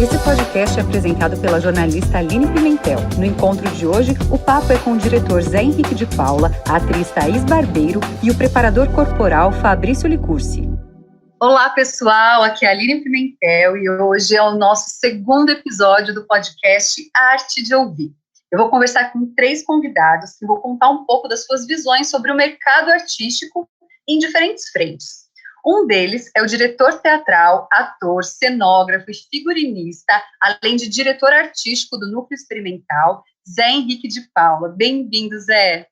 Esse podcast é apresentado pela jornalista Aline Pimentel. No encontro de hoje, o papo é com o diretor Zé Henrique de Paula, a atriz Thaís Barbeiro e o preparador corporal Fabrício Licursi. Olá, pessoal, aqui é a Aline Pimentel e hoje é o nosso segundo episódio do podcast Arte de Ouvir. Eu vou conversar com 3 convidados que vou contar um pouco das suas visões sobre o mercado artístico em diferentes frentes. Um deles é o diretor teatral, ator, cenógrafo e figurinista, além de diretor artístico do Núcleo Experimental, Zé Henrique de Paula. Bem-vindo, Zé.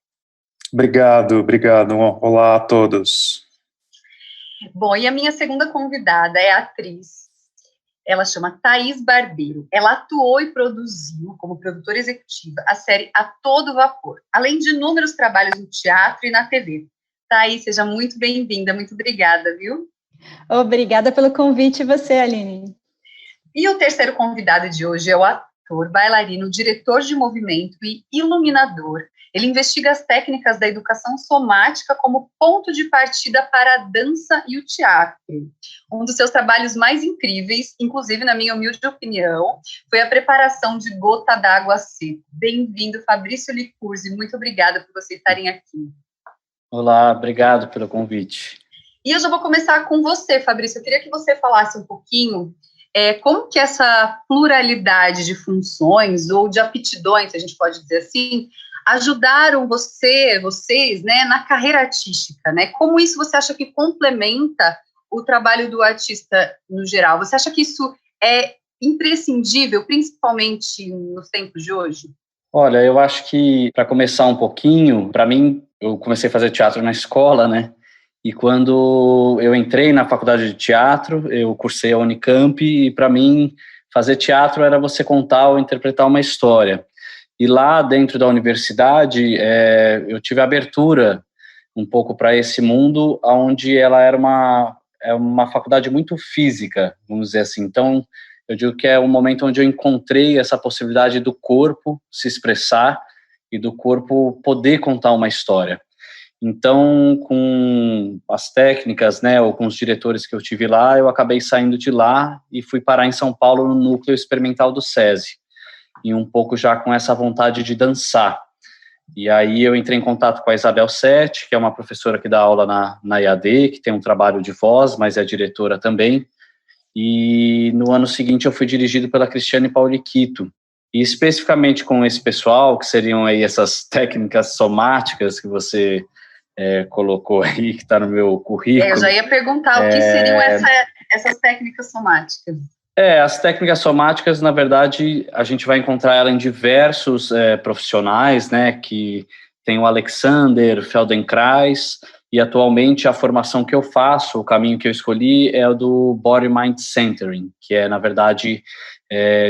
Obrigado. Olá a todos. Bom, e a minha segunda convidada é a atriz. Ela chama Thaís Barbeiro. Ela atuou e produziu, como produtora executiva, a série A Todo Vapor, além de inúmeros trabalhos no teatro e na TV. Thaís, seja muito bem-vinda, muito obrigada, viu? Obrigada pelo convite, você, Aline. E o terceiro convidado de hoje é o ator, bailarino, diretor de movimento e iluminador. Ele investiga as técnicas da educação somática como ponto de partida para a dança e o teatro. Um dos seus trabalhos mais incríveis, inclusive na minha humilde opinião, foi a preparação de Gota d'Água Seco. Bem-vindo, Fabrício Licursi, muito obrigada por vocês estarem aqui. Olá, obrigado pelo convite. E eu já vou começar com você, Fabrício. Eu queria que você falasse um pouquinho como que essa pluralidade de funções ou de aptidões, a gente pode dizer assim, ajudaram vocês, né, na carreira artística, né? Como isso você acha que complementa o trabalho do artista no geral? Você acha que isso é imprescindível, principalmente nos tempos de hoje? Olha, eu acho que, para começar um pouquinho, para mim, eu comecei a fazer teatro na escola, né? E quando eu entrei na faculdade de teatro, eu cursei a Unicamp e, para mim, fazer teatro era você contar ou interpretar uma história. E lá dentro da universidade, eu tive abertura um pouco para esse mundo, onde ela era uma faculdade muito física, vamos dizer assim. Então, eu digo que é um momento onde eu encontrei essa possibilidade do corpo se expressar e do corpo poder contar uma história. Então, com as técnicas, né, ou com os diretores que eu tive lá, eu acabei saindo de lá e fui parar em São Paulo no Núcleo Experimental do SESI, e um pouco já com essa vontade de dançar. E aí eu entrei em contato com a Isabel Sete, que é uma professora que dá aula na EAD, que tem um trabalho de voz, mas é diretora também. E no ano seguinte eu fui dirigido pela Cristiane Pauliquito. E especificamente com esse pessoal, que seriam aí essas técnicas somáticas que você colocou aí, que está no meu currículo. Eu já ia perguntar o que seriam essas técnicas somáticas. As técnicas somáticas, na verdade, a gente vai encontrar ela em diversos profissionais, né, que tem o Alexander Feldenkrais, e atualmente a formação que eu faço, o caminho que eu escolhi é o do Body Mind Centering, que é, na verdade,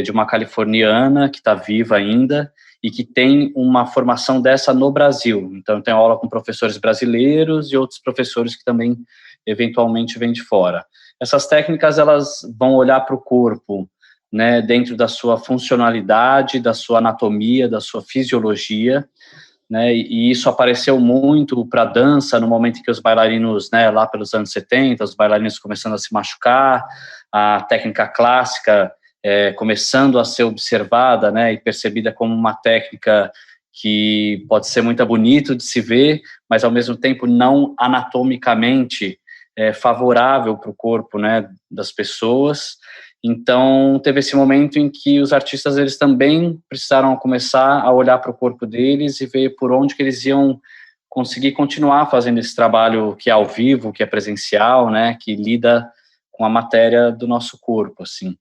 de uma californiana que está viva ainda e que tem uma formação dessa no Brasil. Então, eu tenho aula com professores brasileiros e outros professores que também, eventualmente, vêm de fora. Essas técnicas, elas vão olhar para o corpo, né, dentro da sua funcionalidade, da sua anatomia, da sua fisiologia, né, e isso apareceu muito para a dança no momento em que os bailarinos, né, lá pelos anos 70, os bailarinos começando a se machucar, a técnica clássica começando a ser observada, né, e percebida como uma técnica que pode ser muito bonito de se ver, mas ao mesmo tempo não anatomicamente favorável para o corpo, né, das pessoas. Então, teve esse momento em que os artistas, eles também precisaram começar a olhar para o corpo deles e ver por onde que eles iam conseguir continuar fazendo esse trabalho que é ao vivo, que é presencial, né, que lida com a matéria do nosso corpo, assim.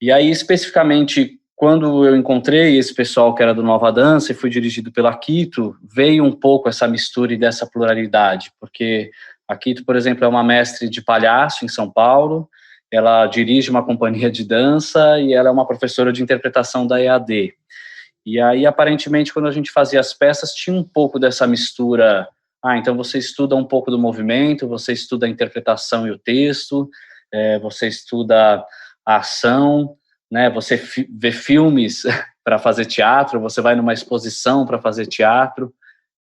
E aí, especificamente, quando eu encontrei esse pessoal que era do Nova Dança e fui dirigido pela Quito, veio um pouco essa mistura e dessa pluralidade, porque a Quito, por exemplo, é uma mestre de palhaço em São Paulo, ela dirige uma companhia de dança e ela é uma professora de interpretação da EAD. E aí, aparentemente, quando a gente fazia as peças, tinha um pouco dessa mistura. Então você estuda um pouco do movimento, você estuda a interpretação e o texto, você estuda a ação, né? Você vê filmes para fazer teatro, você vai numa exposição para fazer teatro.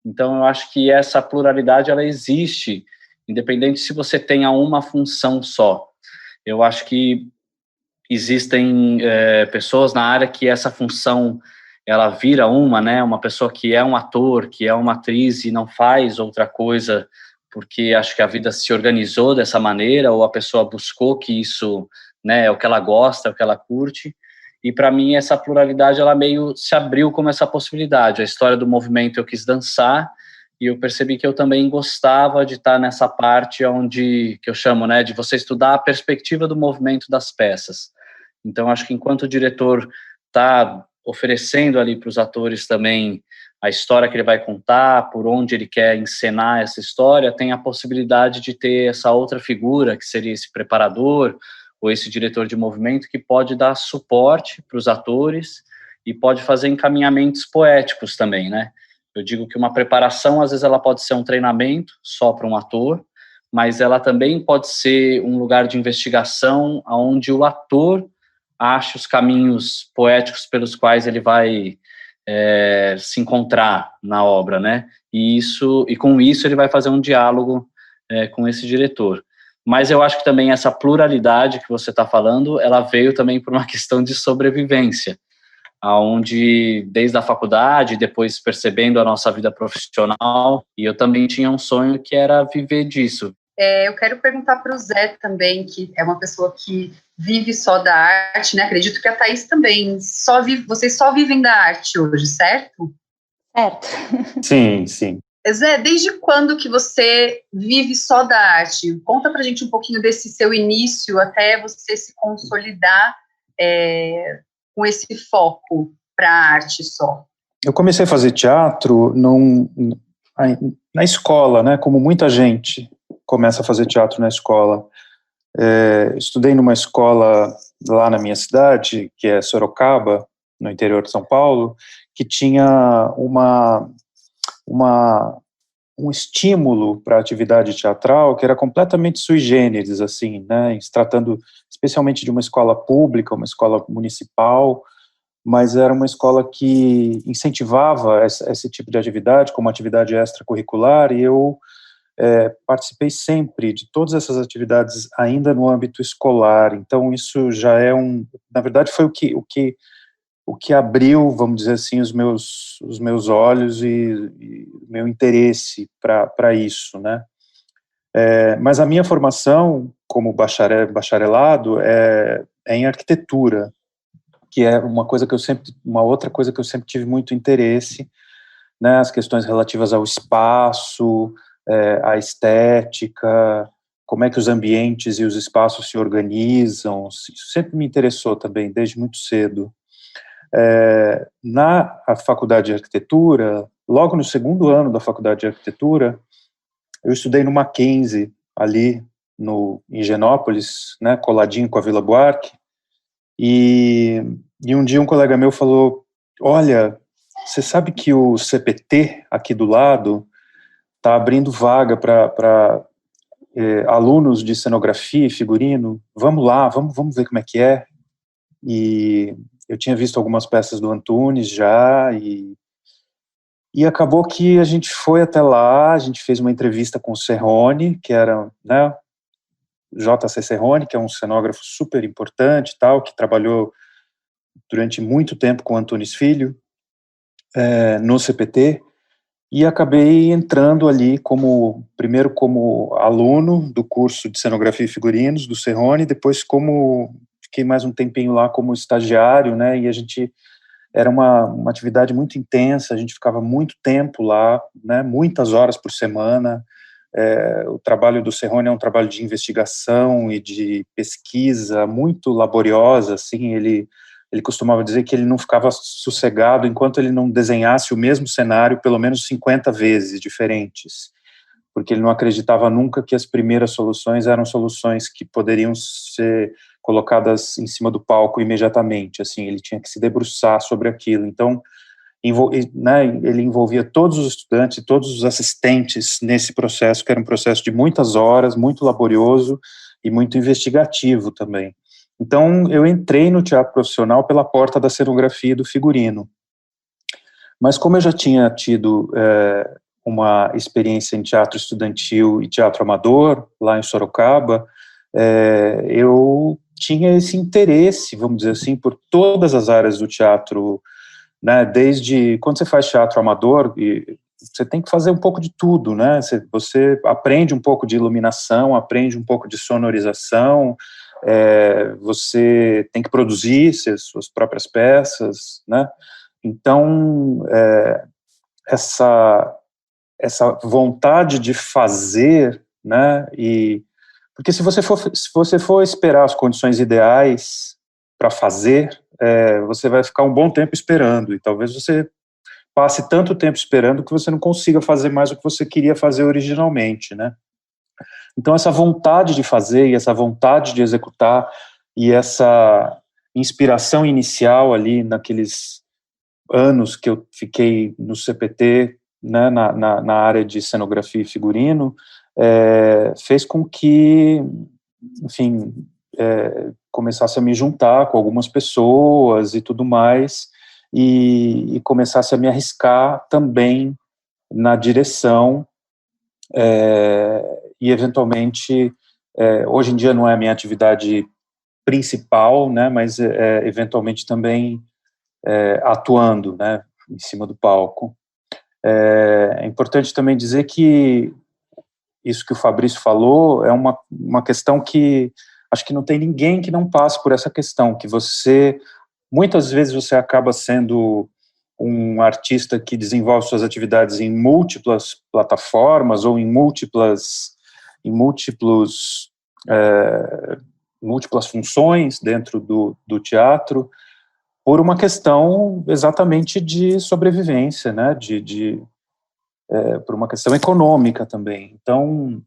Então, eu acho que essa pluralidade, ela existe, independente se você tenha uma função só. Eu acho que existem pessoas na área que essa função, ela vira uma pessoa que é um ator, que é uma atriz e não faz outra coisa porque acho que a vida se organizou dessa maneira, ou a pessoa buscou que isso, né, é o que ela gosta, é o que ela curte. E para mim essa pluralidade, ela meio se abriu como essa possibilidade. A história do movimento eu quis dançar, e eu percebi que eu também gostava de estar nessa parte onde, que eu chamo, né, de você estudar a perspectiva do movimento das peças. Então acho que enquanto o diretor está oferecendo ali para os atores também a história que ele vai contar, por onde ele quer encenar essa história, tem a possibilidade de ter essa outra figura, que seria esse preparador, ou esse diretor de movimento, que pode dar suporte para os atores e pode fazer encaminhamentos poéticos também, né? Eu digo que uma preparação, às vezes, ela pode ser um treinamento só para um ator, mas ela também pode ser um lugar de investigação onde o ator acha os caminhos poéticos pelos quais ele vai se encontrar na obra, né? E com isso ele vai fazer um diálogo com esse diretor. Mas eu acho que também essa pluralidade que você está falando, ela veio também por uma questão de sobrevivência, onde desde a faculdade, depois percebendo a nossa vida profissional, e eu também tinha um sonho que era viver disso. Eu quero perguntar para o Zé também, que é uma pessoa que vive só da arte, né? Acredito que a Thaís também. Vocês só vivem da arte hoje, certo? Certo. Sim, sim. Zé, desde quando que você vive só da arte? Conta pra gente um pouquinho desse seu início até você se consolidar com esse foco para a arte só. Eu comecei a fazer teatro na escola, né? Como muita gente começa a fazer teatro na escola. Estudei numa escola lá na minha cidade, que é Sorocaba, no interior de São Paulo, que tinha um estímulo para a atividade teatral que era completamente sui generis, assim, né? Se tratando especialmente de uma escola pública, uma escola municipal, mas era uma escola que incentivava esse tipo de atividade como atividade extracurricular, e eu participei sempre de todas essas atividades ainda no âmbito escolar. Então isso já é na verdade foi o que abriu, vamos dizer assim, os meus olhos e meu interesse para isso, né? Mas a minha formação como bacharelado é em arquitetura, que é uma outra coisa que eu sempre tive muito interesse, né? As questões relativas ao espaço, a estética, como é que os ambientes e os espaços se organizam. Isso sempre me interessou também, desde muito cedo. Na faculdade de arquitetura, logo no segundo ano da faculdade de arquitetura, eu estudei no Mackenzie, ali em Higienópolis, né, coladinho com a Vila Buarque, e um dia um colega meu falou: olha, você sabe que o CPT, aqui do lado, está abrindo vaga para alunos de cenografia e figurino, vamos lá, vamos ver como é que é. E eu tinha visto algumas peças do Antunes já, e acabou que a gente foi até lá, a gente fez uma entrevista com o Serrone, que era, né, J.C. Serrone, que é um cenógrafo super importante, tal, que trabalhou durante muito tempo com o Antunes Filho, no CPT, e acabei entrando ali primeiro como aluno do curso de cenografia e figurinos do Serrone, depois fiquei mais um tempinho lá como estagiário, né, e era uma atividade muito intensa, a gente ficava muito tempo lá, né, muitas horas por semana. O trabalho do Serrone é um trabalho de investigação e de pesquisa muito laboriosa, assim. Ele costumava dizer que ele não ficava sossegado enquanto ele não desenhasse o mesmo cenário pelo menos 50 vezes diferentes, porque ele não acreditava nunca que as primeiras soluções eram soluções que poderiam ser colocadas em cima do palco imediatamente, assim. Ele tinha que se debruçar sobre aquilo. Então, né, ele envolvia todos os estudantes e todos os assistentes nesse processo, que era um processo de muitas horas, muito laborioso e muito investigativo também. Então, eu entrei no teatro profissional pela porta da cenografia e do figurino. Mas como eu já tinha tido uma experiência em teatro estudantil e teatro amador, lá em Sorocaba, eu tinha esse interesse, vamos dizer assim, por todas as áreas do teatro, né, desde quando você faz teatro amador, você tem que fazer um pouco de tudo, né, você aprende um pouco de iluminação, aprende um pouco de sonorização, você tem que produzir suas próprias peças, né, então essa vontade de fazer, né, porque se você for esperar as condições ideais para fazer, você vai ficar um bom tempo esperando, e talvez você passe tanto tempo esperando que você não consiga fazer mais o que você queria fazer originalmente, né. Então essa vontade de fazer, e essa vontade de executar, e essa inspiração inicial ali naqueles anos que eu fiquei no CPT, né, na área de cenografia e figurino, fez com que, enfim, começasse a me juntar com algumas pessoas e tudo mais, e começasse a me arriscar também na direção, e eventualmente, hoje em dia não é a minha atividade principal, né, mas eventualmente também atuando, né, em cima do palco. É importante também dizer que isso que o Fabrício falou é uma questão que acho que não tem ninguém que não passe por essa questão, que muitas vezes você acaba sendo um artista que desenvolve suas atividades em múltiplas plataformas ou em múltiplas funções dentro do teatro, por uma questão exatamente de sobrevivência, né, por uma questão econômica também. Então,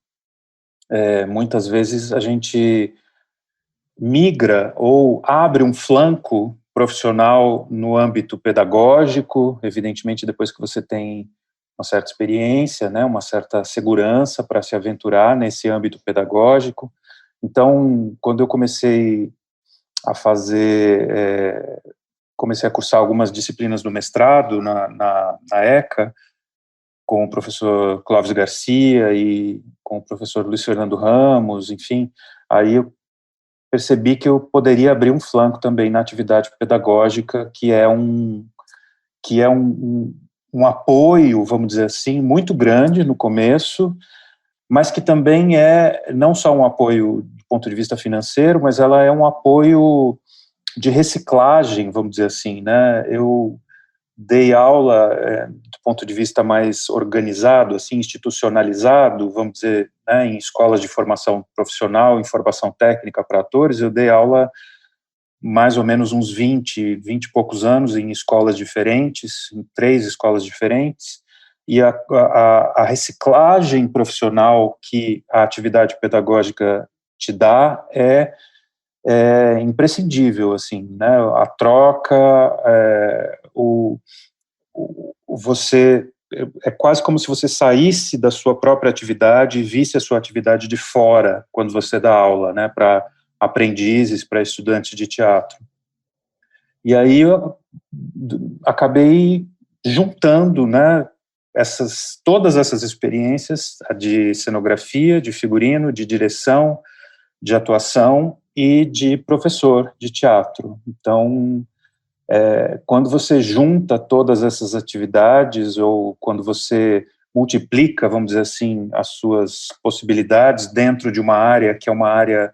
muitas vezes a gente migra ou abre um flanco profissional no âmbito pedagógico, evidentemente depois que você tem uma certa experiência, né, uma certa segurança para se aventurar nesse âmbito pedagógico. Então, quando eu comecei a cursar algumas disciplinas do mestrado na ECA, com o professor Clóvis Garcia e com o professor Luiz Fernando Ramos, enfim, aí eu percebi que eu poderia abrir um flanco também na atividade pedagógica, que é um apoio, vamos dizer assim, muito grande no começo, mas que também é não só um apoio do ponto de vista financeiro, mas ela é um apoio de reciclagem, vamos dizer assim, né? Eu dei aula do ponto de vista mais organizado, assim, institucionalizado, vamos dizer, né, em escolas de formação profissional, em formação técnica para atores. Eu dei aula mais ou menos uns 20 e poucos anos em escolas diferentes, em 3 escolas diferentes, e a reciclagem profissional que a atividade pedagógica te dá é imprescindível, assim, né, a troca, você, é quase como se você saísse da sua própria atividade e visse a sua atividade de fora, quando você dá aula, né, para aprendizes, para estudantes de teatro. E aí eu acabei juntando, né, todas essas experiências, de cenografia, de figurino, de direção, de atuação e de professor de teatro. Então, quando você junta todas essas atividades, ou quando você multiplica, vamos dizer assim, as suas possibilidades dentro de uma área que é uma área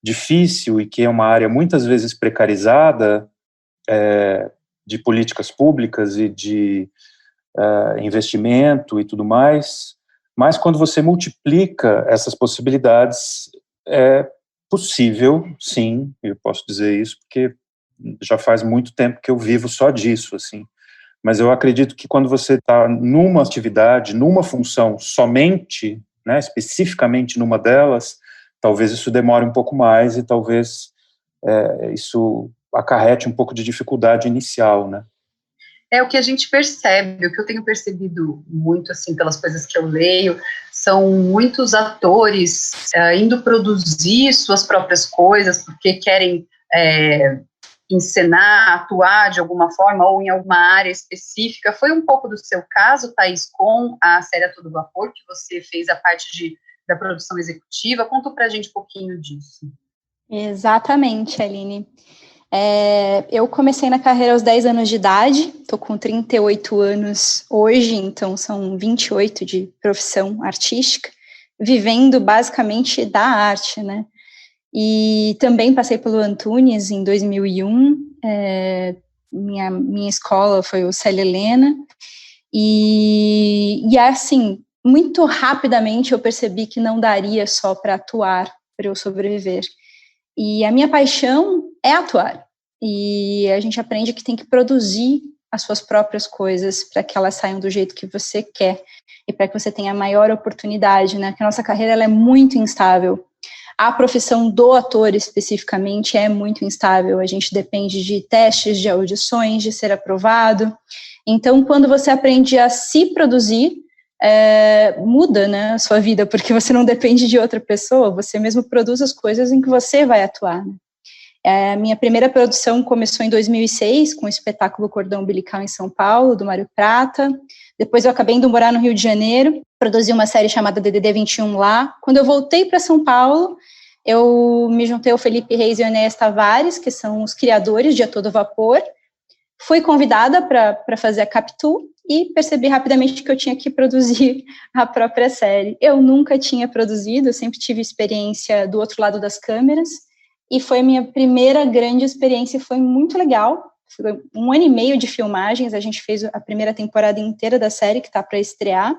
difícil e que é uma área muitas vezes precarizada, de políticas públicas e de investimento e tudo mais, mas quando você multiplica essas possibilidades, é possível, sim, eu posso dizer isso, porque já faz muito tempo que eu vivo só disso, assim, mas eu acredito que quando você está numa atividade, numa função somente, né, especificamente numa delas, talvez isso demore um pouco mais e talvez isso acarrete um pouco de dificuldade inicial, né. É o que a gente percebe, o que eu tenho percebido muito, assim, pelas coisas que eu leio, são muitos atores indo produzir suas próprias coisas, porque querem encenar, atuar de alguma forma, ou em alguma área específica. Foi um pouco do seu caso, Thaís, com a série A Todo Vapor, que você fez a parte da produção executiva. Conta pra gente um pouquinho disso. Exatamente, Aline. Eu comecei na carreira aos 10 anos de idade, estou com 38 anos hoje, então são 28 de profissão artística, vivendo basicamente da arte, né? E também passei pelo Antunes em 2001, minha escola foi o Célia Helena, e assim, muito rapidamente eu percebi que não daria só para atuar, para eu sobreviver. E a minha paixão é atuar. E a gente aprende que tem que produzir as suas próprias coisas para que elas saiam do jeito que você quer e para que você tenha a maior oportunidade, né? Porque a nossa carreira ela é muito instável. A profissão do ator, especificamente, é muito instável. A gente depende de testes, de audições, de ser aprovado. Então, quando você aprende a se produzir, muda, né, a sua vida, porque você não depende de outra pessoa, você mesmo produz as coisas em que você vai atuar, né? A minha primeira produção começou em 2006, com o espetáculo Cordão Umbilical em São Paulo, do Mário Prata. Depois eu acabei indo morar no Rio de Janeiro, produzi uma série chamada DDD 21 lá. Quando eu voltei para São Paulo, eu me juntei ao Felipe Reis e ao Enéas Tavares, que são os criadores de A Todo Vapor. Fui convidada para fazer a Capitu e percebi rapidamente que eu tinha que produzir a própria série. Eu nunca tinha produzido, eu sempre tive experiência do outro lado das câmeras, e foi a minha primeira grande experiência, foi muito legal. Foi 1 ano e meio de filmagens, a gente fez a primeira temporada inteira da série, que está para estrear,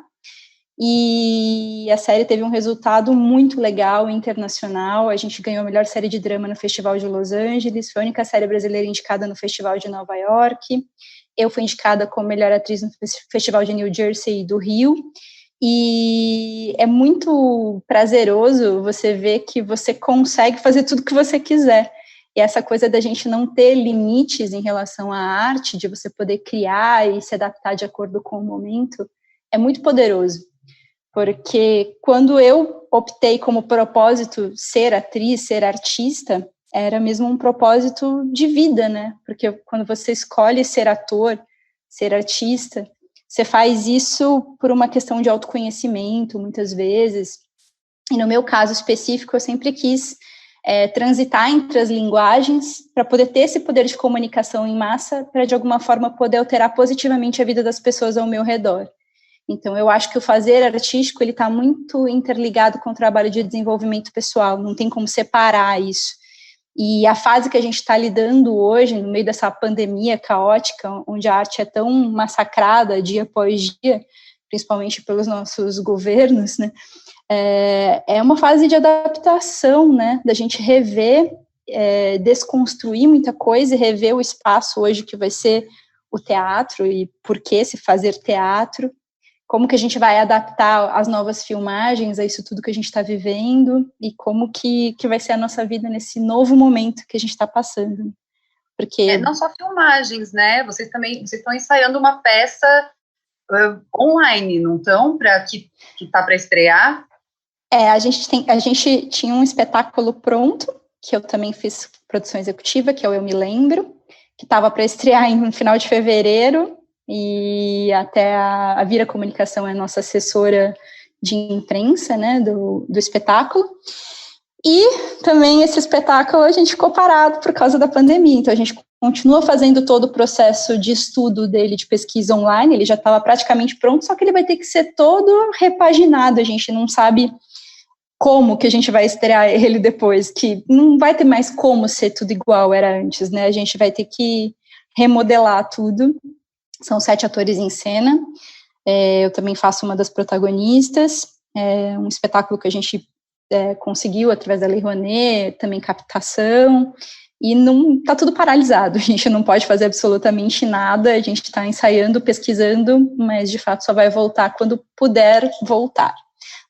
e a série teve um resultado muito legal, internacional. A gente ganhou a melhor série de drama no Festival de Los Angeles, foi a única série brasileira indicada no Festival de Nova York. Eu fui indicada como melhor atriz no Festival de New Jersey e do Rio, e é muito prazeroso você ver que você consegue fazer tudo que você quiser. E essa coisa da gente não ter limites em relação à arte, de você poder criar e se adaptar de acordo com o momento, é muito poderoso. Porque quando eu optei como propósito ser atriz, ser artista, era mesmo um propósito de vida, né? Porque quando você escolhe ser ator, ser artista, você faz isso por uma questão de autoconhecimento, muitas vezes. E no meu caso específico, eu sempre quis transitar entre as linguagens para poder ter esse poder de comunicação em massa, para de alguma forma poder alterar positivamente a vida das pessoas ao meu redor. Então, eu acho que o fazer artístico, ele está muito interligado com o trabalho de desenvolvimento pessoal, não tem como separar isso. E a fase que a gente está lidando hoje, no meio dessa pandemia caótica, onde a arte é tão massacrada dia após dia, principalmente pelos nossos governos, né, é uma fase de adaptação, né, da gente rever, desconstruir muita coisa e rever o espaço hoje que vai ser o teatro e por que se fazer teatro. Como que a gente vai adaptar as novas filmagens a isso tudo que a gente está vivendo e como que vai ser a nossa vida nesse novo momento que a gente está passando. Porque não só filmagens, né? Vocês estão ensaiando uma peça online, não estão? Que está para estrear? A gente tinha um espetáculo pronto, que eu também fiz produção executiva, que é o Eu Me Lembro, que estava para estrear no final de fevereiro, e até a Vira Comunicação é a nossa assessora de imprensa, né, do espetáculo, e também esse espetáculo a gente ficou parado por causa da pandemia, então a gente continua fazendo todo o processo de estudo dele, de pesquisa online, ele já estava praticamente pronto, só que ele vai ter que ser todo repaginado, a gente não sabe como que a gente vai estrear ele depois, que não vai ter mais como ser tudo igual era antes, né, a gente vai ter que remodelar tudo. São 7 atores em cena, eu também faço uma das protagonistas, um espetáculo que a gente conseguiu através da Lei Rouanet, também captação, e não está tudo paralisado, a gente não pode fazer absolutamente nada, a gente está ensaiando, pesquisando, mas de fato só vai voltar quando puder voltar.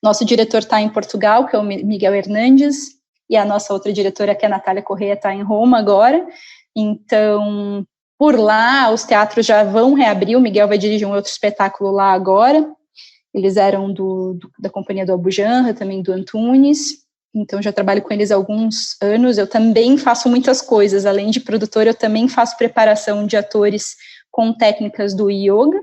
Nosso diretor está em Portugal, que é o Miguel Hernandes, e a nossa outra diretora, que é a Natália Correia, está em Roma agora, então por lá, os teatros já vão reabrir, o Miguel vai dirigir um outro espetáculo lá agora, eles eram da companhia do Abujanra, também do Antunes, então já trabalho com eles há alguns anos, eu também faço muitas coisas, além de produtora, eu também faço preparação de atores com técnicas do yoga,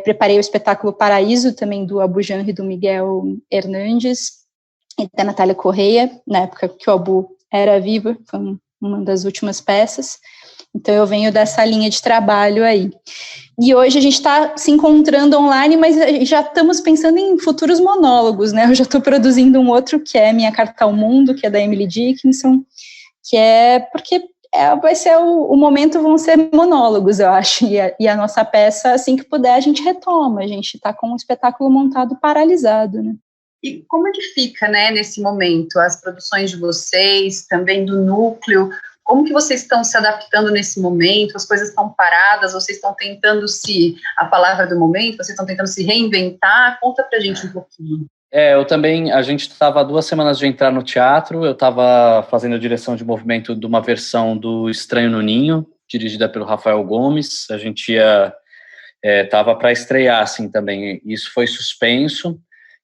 preparei o espetáculo Paraíso, também do Abujanra e do Miguel Hernandes, e da Natália Correia, na época que o Abu Era Viva, foi uma das últimas peças. Então, eu venho dessa linha de trabalho aí. E hoje a gente está se encontrando online, mas já estamos pensando em futuros monólogos, né? Eu já estou produzindo um outro, que é Minha Carta ao Mundo, que é da Emily Dickinson, que é porque vai ser o momento, vão ser monólogos, eu acho, e a nossa peça, assim que puder, a gente retoma, a gente está com um espetáculo montado paralisado, né? E como é que fica, né, nesse momento, as produções de vocês, também do núcleo, como que vocês estão se adaptando nesse momento? As coisas estão paradas, vocês estão tentando a palavra do momento, vocês estão tentando se reinventar? Conta pra gente um pouquinho. Eu também, a gente estava 2 semanas de entrar no teatro, eu estava fazendo a direção de movimento de uma versão do Estranho no Ninho, dirigida pelo Rafael Gomes, a gente estava para estrear, assim, também, isso foi suspenso,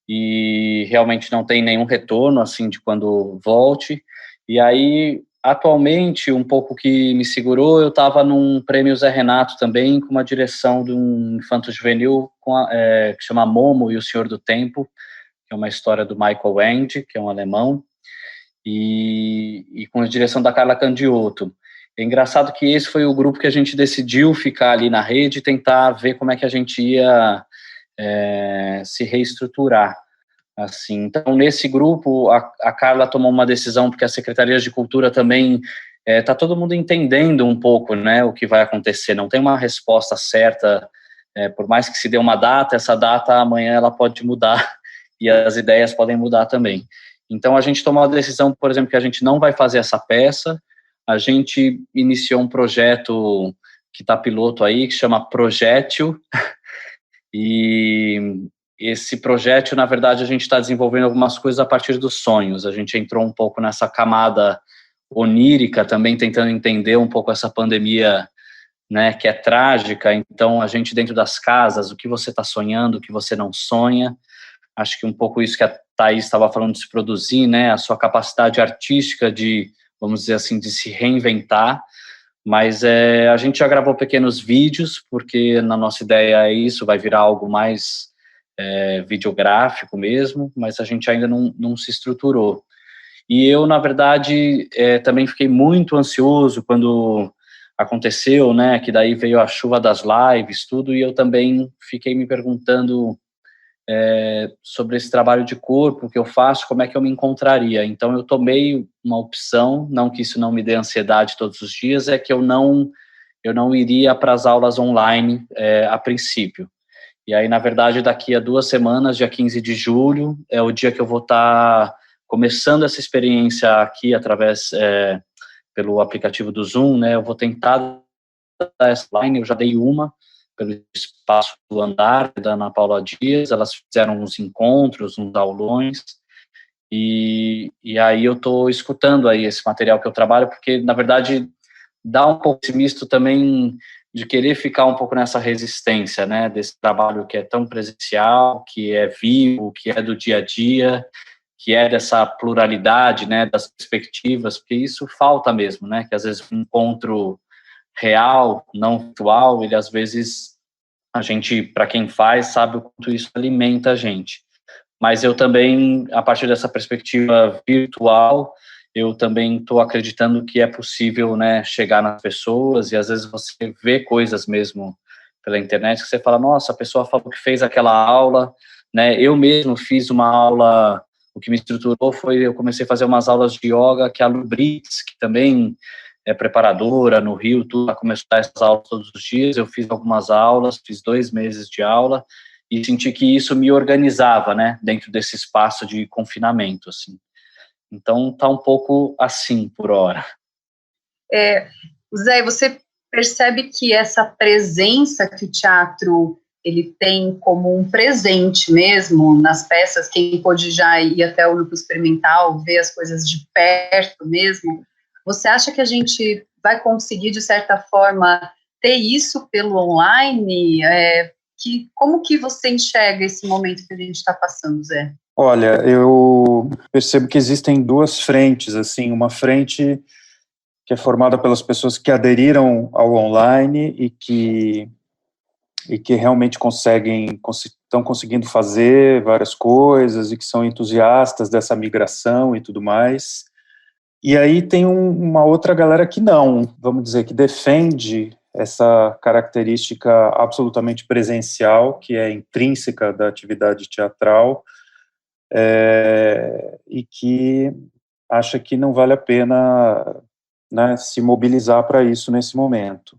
e realmente não tem nenhum retorno, assim, de quando volte, e aí, atualmente, um pouco que me segurou, eu estava num prêmio Zé Renato também, com uma direção de um infanto-juvenil que chama Momo e o Senhor do Tempo, que é uma história do Michael Ende, que é um alemão, e com a direção da Carla Candiotto. É engraçado que esse foi o grupo que a gente decidiu ficar ali na rede e tentar ver como é que a gente ia se reestruturar. Assim. Então, nesse grupo, a Carla tomou uma decisão, porque as secretarias de cultura também, está todo mundo entendendo um pouco, né, o que vai acontecer, não tem uma resposta certa, por mais que se dê uma data, essa data amanhã ela pode mudar, e as ideias podem mudar também. Então, a gente tomou a decisão, por exemplo, que a gente não vai fazer essa peça, a gente iniciou um projeto que está piloto aí, que chama Projétil, e esse projétil, na verdade, a gente está desenvolvendo algumas coisas a partir dos sonhos, a gente entrou um pouco nessa camada onírica, também tentando entender um pouco essa pandemia, né, que é trágica, então a gente dentro das casas, o que você está sonhando, o que você não sonha, acho que um pouco isso que a Thaís estava falando de se produzir, né, a sua capacidade artística de, vamos dizer assim, de se reinventar, mas a gente já gravou pequenos vídeos, porque na nossa ideia é isso, vai virar algo mais videográfico mesmo, mas a gente ainda não se estruturou. E eu, na verdade, também fiquei muito ansioso quando aconteceu, né, que daí veio a chuva das lives, tudo, e eu também fiquei me perguntando sobre esse trabalho de corpo que eu faço, como é que eu me encontraria. Então eu tomei uma opção, não que isso não me dê ansiedade todos os dias, é que eu não iria para as aulas online a princípio. E aí, na verdade, daqui a 2 semanas, dia 15 de julho, é o dia que eu vou estar começando essa experiência aqui através, pelo aplicativo do Zoom, né, eu vou tentar dar essa online, eu já dei uma, pelo Espaço do Andar, da Ana Paula Dias, elas fizeram uns encontros, uns aulões, e aí eu estou escutando aí esse material que eu trabalho, porque, na verdade, dá um pouco esse misto também de querer ficar um pouco nessa resistência, né, desse trabalho que é tão presencial, que é vivo, que é do dia a dia, que é dessa pluralidade, né, das perspectivas, porque isso falta mesmo, né, que às vezes um encontro real, não virtual, ele às vezes, a gente, para quem faz, sabe o quanto isso alimenta a gente. Mas eu também, a partir dessa perspectiva virtual, eu também estou acreditando que é possível, né, chegar nas pessoas, e às vezes você vê coisas mesmo pela internet, que você fala, nossa, a pessoa falou que fez aquela aula, né, eu mesmo fiz uma aula, o que me estruturou foi, eu comecei a fazer umas aulas de yoga, que a Lu Brits, que também é preparadora no Rio, tudo, começou a dar essas aulas todos os dias, eu fiz algumas aulas, fiz 2 meses de aula, e senti que isso me organizava, né, dentro desse espaço de confinamento, assim. Então, tá um pouco assim, por hora. Zé, você percebe que essa presença que o teatro, ele tem como um presente mesmo nas peças, quem pôde já ir até o Núcleo Experimental, ver as coisas de perto mesmo, você acha que a gente vai conseguir, de certa forma, ter isso pelo online? Como que você enxerga esse momento que a gente está passando, Zé? Olha, eu percebo que existem 2 frentes, assim, uma frente que é formada pelas pessoas que aderiram ao online e que realmente estão conseguindo fazer várias coisas e que são entusiastas dessa migração e tudo mais. E aí tem uma outra galera que não, vamos dizer, que defende essa característica absolutamente presencial, que é intrínseca da atividade teatral, e que acha que não vale a pena, né, se mobilizar para isso nesse momento.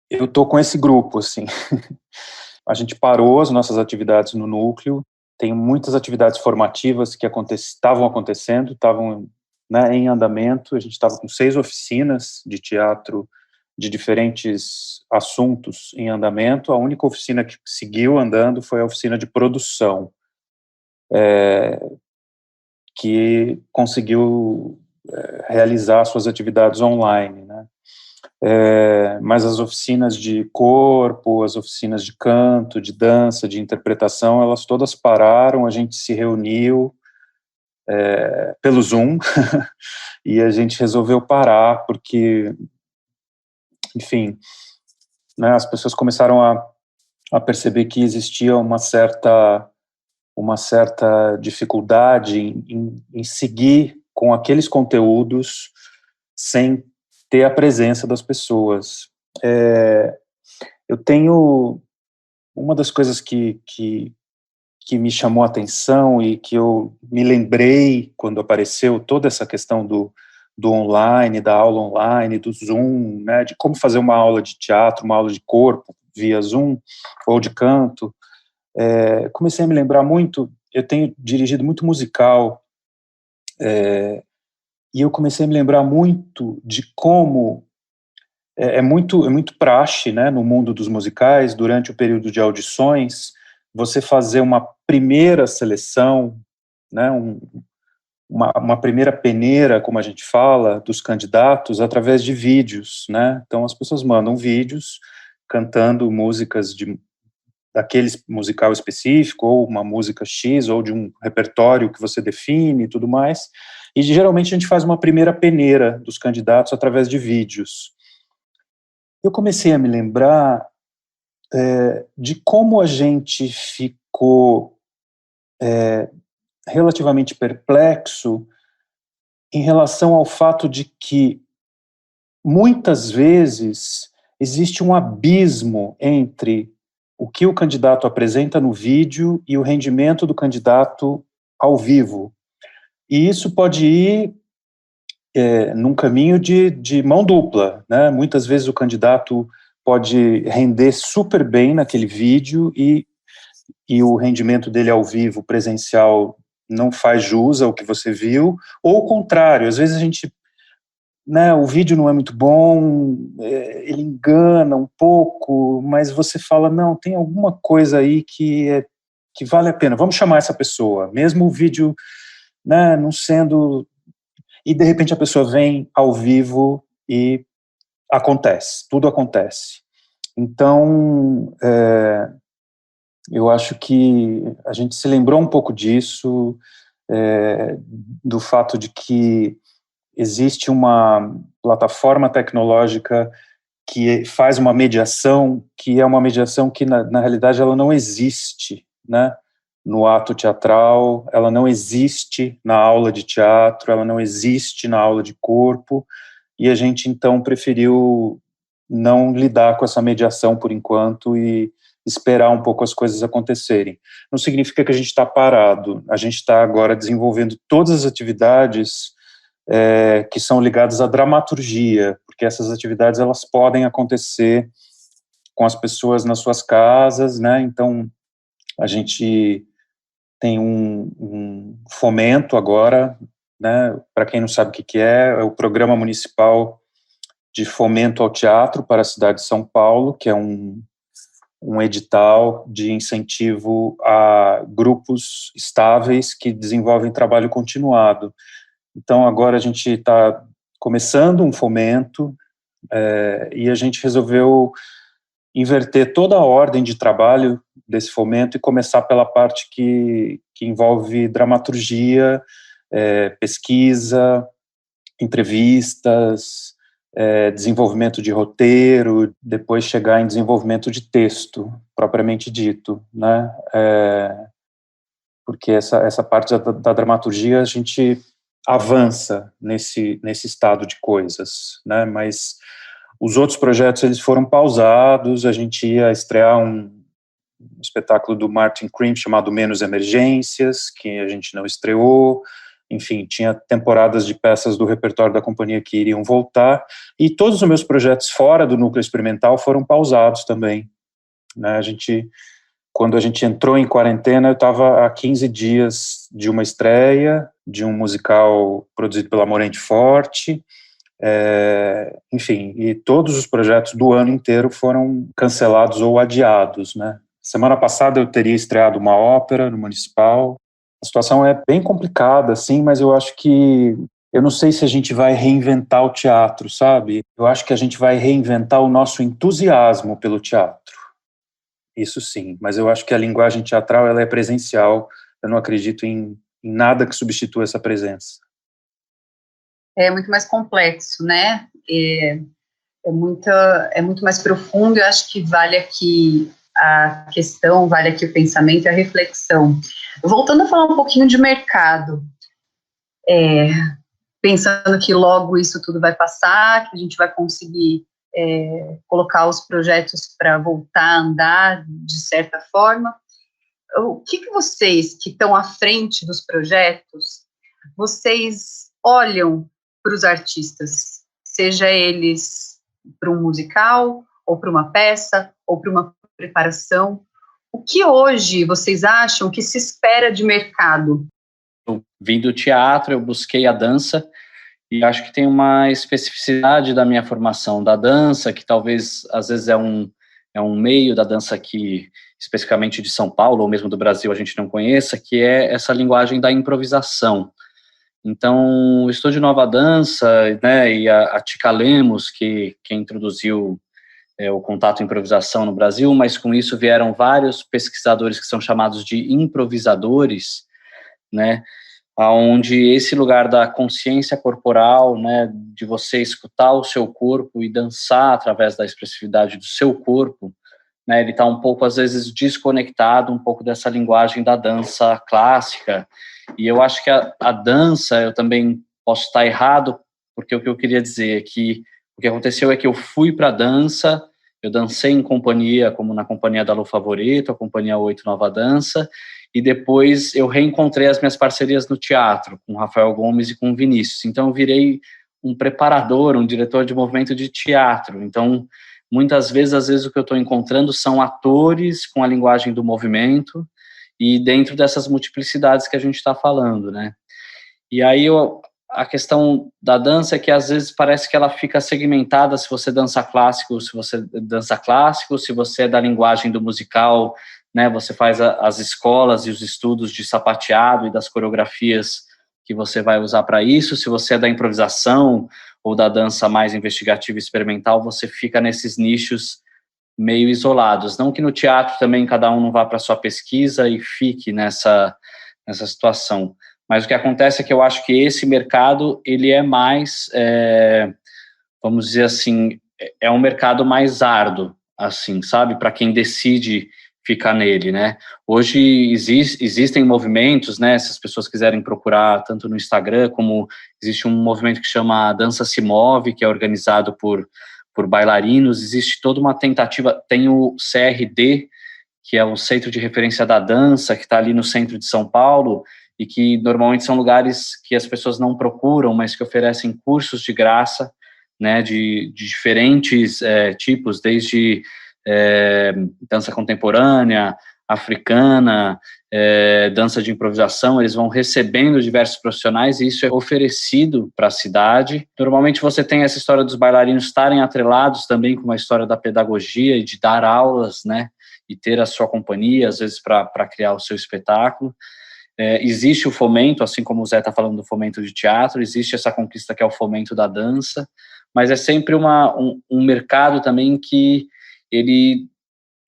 Eu estou com esse grupo, assim. A gente parou as nossas atividades no núcleo, tem muitas atividades formativas que estavam acontecendo, estavam, né, em andamento. A gente estava com 6 oficinas de teatro de diferentes assuntos em andamento. A única oficina que seguiu andando foi a oficina de produção, que conseguiu realizar suas atividades online, né? Mas as oficinas de corpo, as oficinas de canto, de dança, de interpretação, elas todas pararam. A gente se reuniu pelo Zoom e a gente resolveu parar porque, enfim, né, as pessoas começaram a perceber que existia uma certa dificuldade em seguir com aqueles conteúdos sem ter a presença das pessoas. Eu tenho uma das coisas que me chamou a atenção e que eu me lembrei quando apareceu toda essa questão do online, da aula online, do Zoom, né, de como fazer uma aula de teatro, uma aula de corpo via Zoom ou de canto. Comecei a me lembrar muito, eu tenho dirigido muito musical, e eu comecei a me lembrar muito de como é muito praxe, né, no mundo dos musicais, durante o período de audições, você fazer uma primeira seleção, né, uma primeira peneira, como a gente fala, dos candidatos através de vídeos, né? Então as pessoas mandam vídeos cantando músicas daquele musical específico, ou uma música X, ou de um repertório que você define e tudo mais, e geralmente a gente faz uma primeira peneira dos candidatos através de vídeos. Eu comecei a me lembrar de como a gente ficou relativamente perplexo em relação ao fato de que, muitas vezes, existe um abismo entre o que o candidato apresenta no vídeo e o rendimento do candidato ao vivo. E isso pode ir num caminho de mão dupla, né? Muitas vezes o candidato pode render super bem naquele vídeo e o rendimento dele ao vivo, presencial, não faz jus ao que você viu, ou o contrário, às vezes a gente, né, o vídeo não é muito bom, ele engana um pouco, mas você fala, não, tem alguma coisa aí que vale a pena, vamos chamar essa pessoa, mesmo o vídeo, né, não sendo... E de repente a pessoa vem ao vivo e acontece, tudo acontece. Então, eu acho que a gente se lembrou um pouco disso, do fato de que existe uma plataforma tecnológica que faz uma mediação, que é uma mediação que na realidade ela não existe, né? No ato teatral, ela não existe na aula de teatro, ela não existe na aula de corpo, e a gente então preferiu não lidar com essa mediação por enquanto e esperar um pouco as coisas acontecerem. Não significa que a gente está parado, a gente está agora desenvolvendo todas as atividades que são ligadas à dramaturgia, porque essas atividades elas podem acontecer com as pessoas nas suas casas, né? Então a gente tem um fomento agora, né? Para quem não sabe o que é o Programa Municipal de Fomento ao Teatro para a cidade de São Paulo, que é um edital de incentivo a grupos estáveis que desenvolvem trabalho continuado. Então, agora a gente está começando um fomento e a gente resolveu inverter toda a ordem de trabalho desse fomento e começar pela parte que envolve dramaturgia, pesquisa, entrevistas, desenvolvimento de roteiro, depois chegar em desenvolvimento de texto, propriamente dito, né? Porque essa parte da dramaturgia a gente avança nesse estado de coisas, né? Mas os outros projetos, eles foram pausados. A gente ia estrear um espetáculo do Martin Cream chamado Menos Emergências, que a gente não estreou. Enfim, tinha temporadas de peças do repertório da companhia que iriam voltar, e todos os meus projetos fora do núcleo experimental foram pausados também, né? Quando a gente entrou em quarentena, eu estava há 15 dias de uma estreia, de um musical produzido pela Morente Forte, enfim, e todos os projetos do ano inteiro foram cancelados ou adiados, né? Semana passada eu teria estreado uma ópera no Municipal. A situação é bem complicada, assim, mas eu acho que, eu não sei se a gente vai reinventar o teatro, sabe? Eu acho que a gente vai reinventar o nosso entusiasmo pelo teatro. Isso sim, mas eu acho que a linguagem teatral, ela é presencial. Eu não acredito em nada que substitua essa presença. É muito mais complexo, né? É muito mais profundo. Eu acho que vale aqui a questão, vale aqui o pensamento e a reflexão. Voltando a falar um pouquinho de mercado, pensando que logo isso tudo vai passar, que a gente vai conseguir colocar os projetos para voltar a andar de certa forma, o que vocês que estão à frente dos projetos, vocês olham para os artistas, seja eles para um musical, ou para uma peça, ou para uma preparação? O que hoje vocês acham que se espera de mercado? Eu vim do teatro, eu busquei a dança, e acho que tem uma especificidade da minha formação da dança, que talvez, às vezes, é um meio da dança que, especificamente de São Paulo, ou mesmo do Brasil, a gente não conheça, que é essa linguagem da improvisação. Então, o Estúdio Nova Dança, né, e a Tica Lemos, que introduziu o contato improvisação no Brasil, mas com isso vieram vários pesquisadores que são chamados de improvisadores, né, onde esse lugar da consciência corporal, né, de você escutar o seu corpo e dançar através da expressividade do seu corpo, né, ele está um pouco, às vezes, desconectado um pouco dessa linguagem da dança clássica. E eu acho que a dança, eu também posso estar errado, porque o que eu queria dizer é que o que aconteceu é que eu fui para a dança, eu dancei em companhia, como na companhia da Lu Favoreto, a companhia 8 Nova Dança, e depois eu reencontrei as minhas parcerias no teatro, com o Rafael Gomes e com o Vinícius. Então eu virei um preparador, um diretor de movimento de teatro. Então, muitas vezes, às vezes o que eu estou encontrando são atores com a linguagem do movimento, e dentro dessas multiplicidades que a gente está falando, né? E aí a questão da dança é que às vezes parece que ela fica segmentada se você dança clássico, se você é da linguagem do musical, né? Você faz as escolas e os estudos de sapateado e das coreografias que você vai usar para isso. Se você é da improvisação ou da dança mais investigativa e experimental, você fica nesses nichos meio isolados. Não que no teatro também cada um não vá para a sua pesquisa e fique nessa situação, mas o que acontece é que eu acho que esse mercado, ele é mais, vamos dizer assim, é um mercado mais árduo, assim, sabe, para quem decide ficar nele, né? Hoje existem movimentos, né, se as pessoas quiserem procurar tanto no Instagram, como existe um movimento que chama Dança Se Move, que é organizado por bailarinos. Existe toda uma tentativa, tem o CRD, que é o Centro de Referência da Dança, que está ali no centro de São Paulo, e que normalmente são lugares que as pessoas não procuram, mas que oferecem cursos de graça, né, de diferentes tipos, desde dança contemporânea, africana, dança de improvisação. Eles vão recebendo diversos profissionais e isso é oferecido para a cidade. Normalmente você tem essa história dos bailarinos estarem atrelados também com uma história da pedagogia e de dar aulas, né, e ter a sua companhia, às vezes para criar o seu espetáculo. Existe o fomento, assim como o Zé está falando do fomento de teatro, existe essa conquista que é o fomento da dança, mas é sempre um mercado também que ele,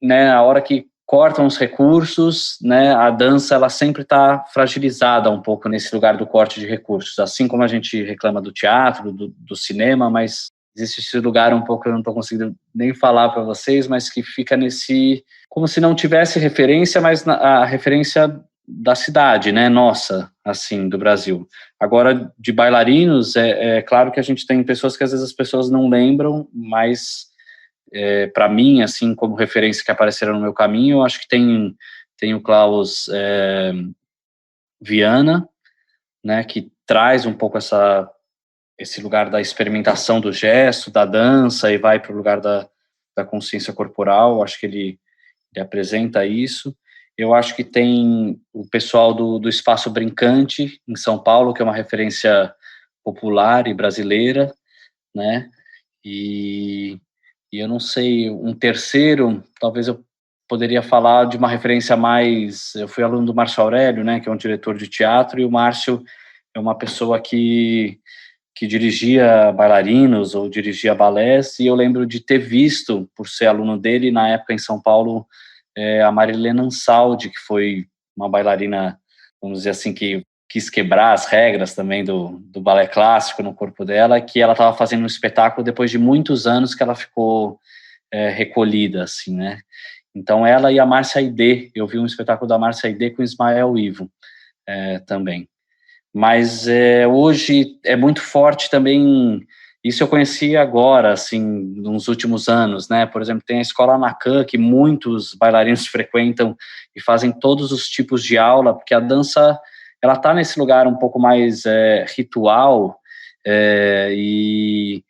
né, a hora que cortam os recursos, né, a dança ela sempre está fragilizada um pouco nesse lugar do corte de recursos, assim como a gente reclama do teatro, do cinema, mas existe esse lugar um pouco, eu não estou conseguindo nem falar para vocês, mas que fica nesse, como se não tivesse referência, mas a referência da cidade, né, nossa, assim, do Brasil. Agora, de bailarinos, é claro que a gente tem pessoas que às vezes as pessoas não lembram, mas para mim, assim, como referência que apareceram no meu caminho, eu acho que tem o Klaus Viana, né, que traz um pouco esse lugar da experimentação do gesto, da dança, e vai para o lugar da consciência corporal. Acho que ele apresenta isso. Eu acho que tem o pessoal do Espaço Brincante, em São Paulo, que é uma referência popular e brasileira, né? E eu não sei, um terceiro, talvez eu poderia falar de uma referência mais... Eu fui aluno do Márcio Aurélio, né, que é um diretor de teatro, e o Márcio é uma pessoa que dirigia bailarinos ou dirigia balés, e eu lembro de ter visto, por ser aluno dele, na época em São Paulo, a Marilena Ansaldi, que foi uma bailarina, vamos dizer assim, que quis quebrar as regras também do balé clássico no corpo dela, que ela estava fazendo um espetáculo depois de muitos anos que ela ficou recolhida, assim, né? Então, ela e a Márcia Aidê, eu vi um espetáculo da Márcia Aidê com Ismael Ivo também. Mas hoje é muito forte também, isso eu conheci agora, assim, nos últimos anos, né? Por exemplo, tem a Escola Nakan, que muitos bailarinos frequentam e fazem todos os tipos de aula, porque a dança, ela está nesse lugar um pouco mais ritual e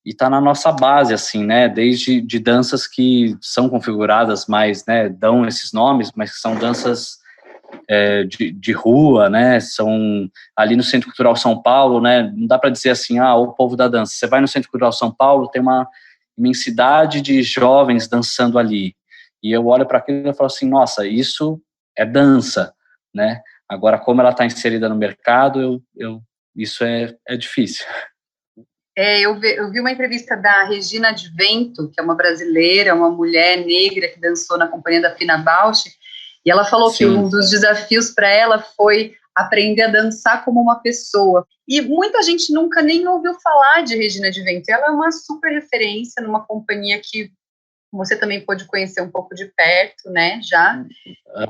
está na nossa base, assim, né? Desde de danças que são configuradas mais, né? Dão esses nomes, mas que são danças de rua, né, são ali no Centro Cultural São Paulo, né, não dá para dizer assim, o povo da dança. Você vai no Centro Cultural São Paulo, tem uma imensidade de jovens dançando ali, e eu olho para aquilo e falo assim, nossa, isso é dança, né, agora como ela está inserida no mercado, isso é difícil. Eu vi uma entrevista da Regina de Vento, que é uma brasileira, uma mulher negra que dançou na companhia da Pina Bausch, e ela falou que um dos desafios para ela foi aprender a dançar como uma pessoa. E muita gente nunca nem ouviu falar de Regina de Vento. Ela é uma super referência numa companhia que você também pôde conhecer um pouco de perto, né, já.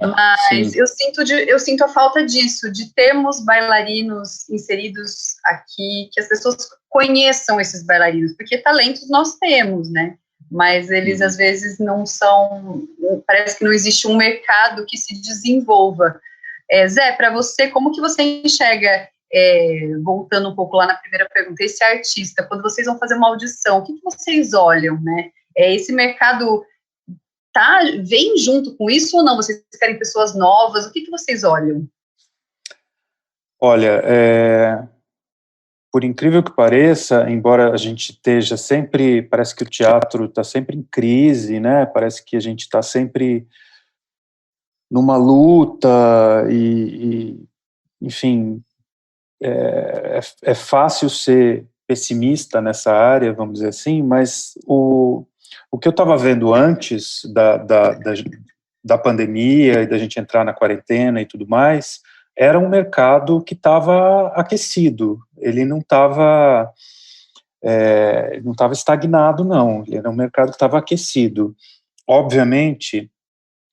Mas eu sinto a falta disso, de termos bailarinos inseridos aqui, que as pessoas conheçam esses bailarinos, porque talentos nós temos, né? Mas eles às vezes não são, parece que não existe um mercado que se desenvolva. Zé, para você, como que você enxerga, voltando um pouco lá na primeira pergunta, esse artista, quando vocês vão fazer uma audição, o que vocês olham, né? Esse mercado vem junto com isso ou não? Vocês querem pessoas novas? O que vocês olham? Olha, por incrível que pareça, embora a gente esteja sempre, parece que o teatro está sempre em crise, né? Parece que a gente está sempre numa luta enfim, é fácil ser pessimista nessa área, vamos dizer assim, mas o que eu estava vendo antes da pandemia e da gente entrar na quarentena e tudo mais, era um mercado que estava aquecido, ele não estava estagnado, não, ele era um mercado que estava aquecido. Obviamente,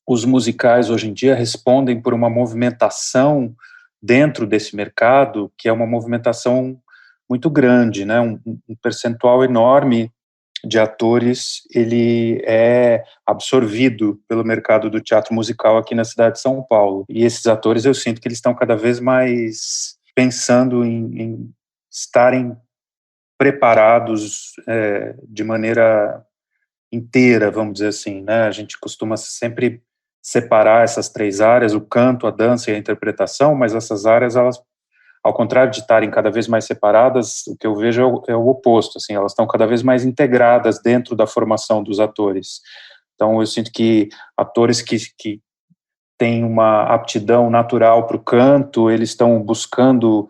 os musicais hoje em dia respondem por uma movimentação dentro desse mercado, que é uma movimentação muito grande, né? Um percentual enorme de atores, ele é absorvido pelo mercado do teatro musical aqui na cidade de São Paulo. E esses atores, eu sinto que eles estão cada vez mais pensando em estarem preparados de maneira inteira, vamos dizer assim, né? A gente costuma sempre separar essas três áreas, o canto, a dança e a interpretação, mas essas áreas, elas, ao contrário de estarem cada vez mais separadas, o que eu vejo é o oposto, assim, elas estão cada vez mais integradas dentro da formação dos atores. Então, eu sinto que atores que têm uma aptidão natural para o canto, eles estão buscando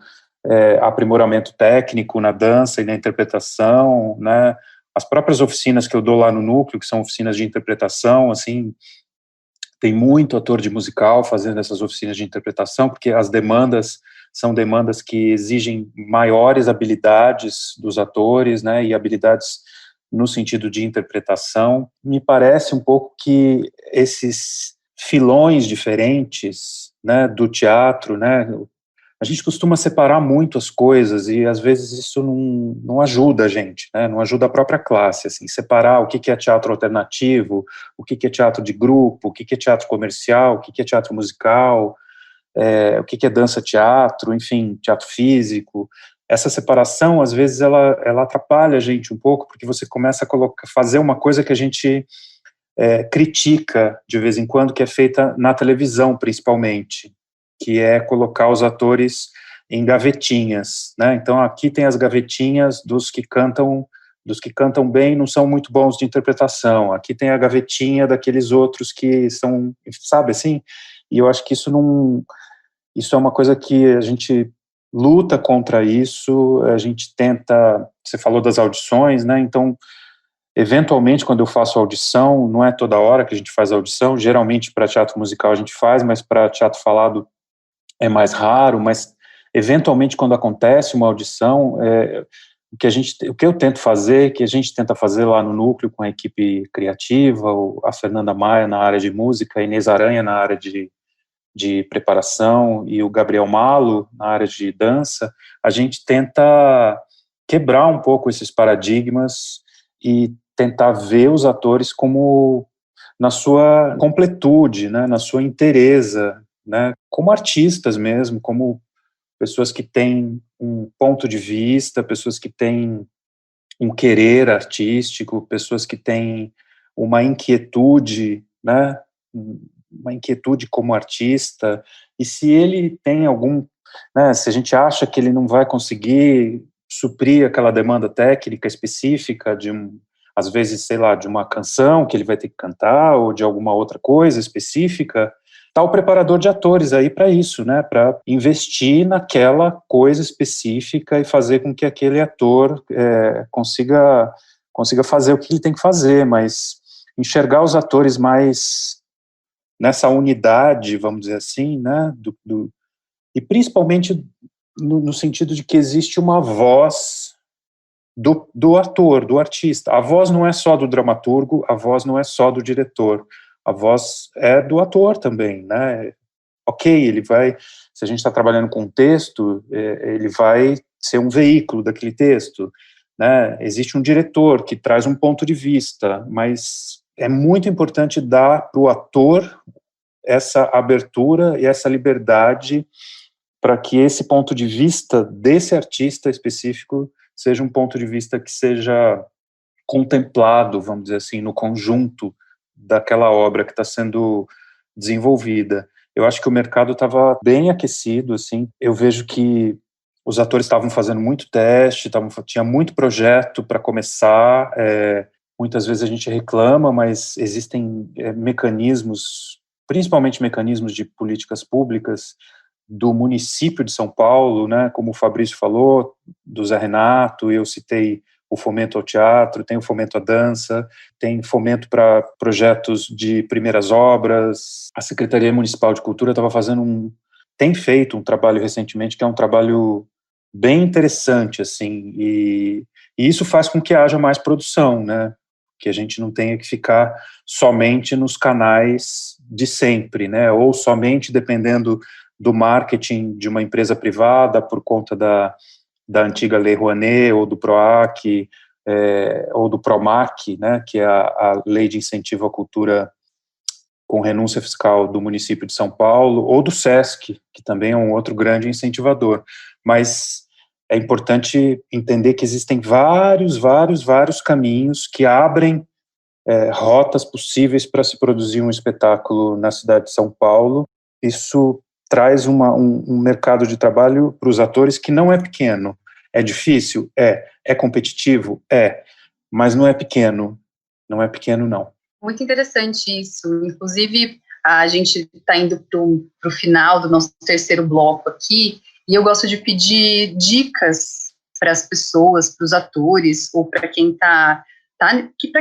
aprimoramento técnico na dança e na interpretação, né? As próprias oficinas que eu dou lá no núcleo, que são oficinas de interpretação, assim, tem muito ator de musical fazendo essas oficinas de interpretação, porque as demandas são demandas que exigem maiores habilidades dos atores, né, e habilidades no sentido de interpretação. Me parece um pouco que esses filões diferentes, né, do teatro, né? A gente costuma separar muito as coisas e às vezes isso não ajuda a gente, né? Não ajuda a própria classe, assim, separar o que é teatro alternativo, o que é teatro de grupo, o que é teatro comercial, o que é teatro musical, o que é dança-teatro, enfim, teatro físico. Essa separação, às vezes, ela atrapalha a gente um pouco, porque você começa a fazer uma coisa que a gente critica de vez em quando, que é feita na televisão, principalmente, que é colocar os atores em gavetinhas, né? Então, aqui tem as gavetinhas dos que cantam bem, não são muito bons de interpretação. Aqui tem a gavetinha daqueles outros que são, sabe, assim? E eu acho que isso é uma coisa que a gente luta contra isso, a gente tenta, você falou das audições, né? Então, eventualmente, quando eu faço audição, não é toda hora que a gente faz audição, geralmente para teatro musical a gente faz, mas para teatro falado é mais raro, mas eventualmente quando acontece uma audição, o que eu tento fazer, que a gente tenta fazer lá no núcleo com a equipe criativa, a Fernanda Maia na área de música, a Inês Aranha na área de preparação e o Gabriel Malo na área de dança, a gente tenta quebrar um pouco esses paradigmas e tentar ver os atores como na sua completude, né, na sua inteireza, né, como artistas mesmo, como pessoas que têm um ponto de vista, pessoas que têm um querer artístico, pessoas que têm uma inquietude, né, uma inquietude como artista, e se ele tem né, se a gente acha que ele não vai conseguir suprir aquela demanda técnica específica às vezes, sei lá, de uma canção que ele vai ter que cantar, ou de alguma outra coisa específica, está o preparador de atores aí para isso, né, para investir naquela coisa específica e fazer com que aquele ator consiga fazer o que ele tem que fazer, mas enxergar os atores mais nessa unidade, vamos dizer assim, né, e principalmente no sentido de que existe uma voz do ator, do artista. A voz não é só do dramaturgo, a voz não é só do diretor, a voz é do ator também, né? Ok, se a gente está trabalhando com um texto, ele vai ser um veículo daquele texto, né? Existe um diretor que traz um ponto de vista, mas é muito importante dar para o ator essa abertura e essa liberdade para que esse ponto de vista desse artista específico seja um ponto de vista que seja contemplado, vamos dizer assim, no conjunto daquela obra que está sendo desenvolvida. Eu acho que o mercado estava bem aquecido, assim. Eu vejo que os atores estavam fazendo muito teste, tinha muito projeto para começar. Muitas vezes a gente reclama, mas existem mecanismos, principalmente mecanismos de políticas públicas do município de São Paulo, né, como o Fabrício falou, do Zé Renato, eu citei o fomento ao teatro, tem o fomento à dança, tem fomento para projetos de primeiras obras. A Secretaria Municipal de Cultura tem feito um trabalho recentemente que é um trabalho bem interessante, assim, e isso faz com que haja mais produção, né, que a gente não tenha que ficar somente nos canais de sempre, né, ou somente dependendo do marketing de uma empresa privada por conta da antiga Lei Rouanet, ou do PROAC, ou do PROMAC, né, que é a Lei de Incentivo à Cultura com renúncia fiscal do município de São Paulo, ou do SESC, que também é um outro grande incentivador. Mas é importante entender que existem vários caminhos que abrem rotas possíveis para se produzir um espetáculo na cidade de São Paulo. Isso traz um mercado de trabalho para os atores que não é pequeno. É difícil? É competitivo? Mas não é pequeno. Não é pequeno, não. Muito interessante isso. Inclusive, a gente está indo para o final do nosso terceiro bloco aqui, e eu gosto de pedir dicas para as pessoas, para os atores, ou para quem para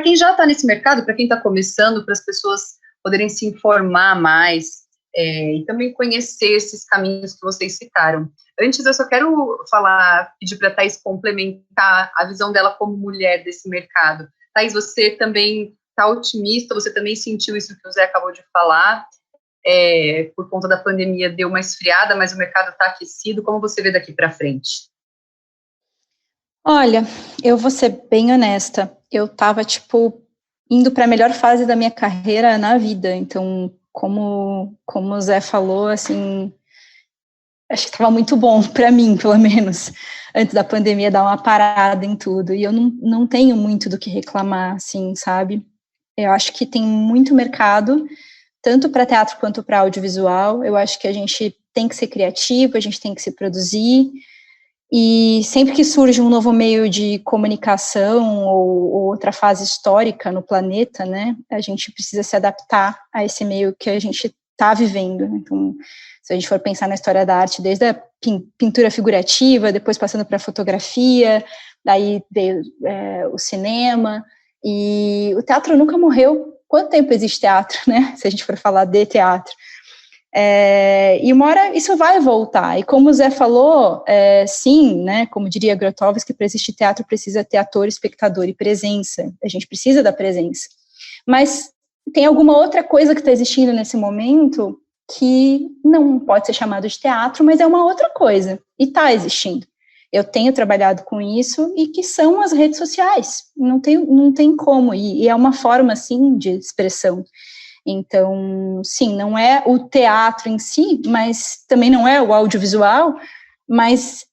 quem já está nesse mercado, para quem está começando, para as pessoas poderem se informar mais, e também conhecer esses caminhos que vocês citaram. Antes, eu só quero pedir para a Thaís complementar a visão dela como mulher desse mercado. Thaís, você também está otimista, você também sentiu isso que o Zé acabou de falar, por conta da pandemia deu uma esfriada, mas o mercado está aquecido. Como você vê daqui para frente? Olha, eu vou ser bem honesta, eu estava, indo para a melhor fase da minha carreira na vida, então, como o Zé falou, assim, acho que estava muito bom para mim, pelo menos, antes da pandemia dar uma parada em tudo, e eu não tenho muito do que reclamar, assim, sabe? Eu acho que tem muito mercado, tanto para teatro quanto para audiovisual. Eu acho que a gente tem que ser criativo, a gente tem que se produzir, e sempre que surge um novo meio de comunicação ou outra fase histórica no planeta, né, a gente precisa se adaptar a esse meio que a gente está vivendo. Então, se a gente for pensar na história da arte, desde a pintura figurativa, depois passando para a fotografia, daí veio o cinema, e o teatro nunca morreu. Quanto tempo existe teatro, né, se a gente for falar de teatro? E uma hora isso vai voltar, e como o Zé falou, sim, né, como diria Grotowski, para existir teatro precisa ter ator, espectador e presença, a gente precisa da presença, mas tem alguma outra coisa que está existindo nesse momento que não pode ser chamado de teatro, mas é uma outra coisa, e está existindo. Eu tenho trabalhado com isso, e que são as redes sociais, não tem como, e é uma forma, assim, de expressão. Então, sim, não é o teatro em si, mas também não é o audiovisual, mas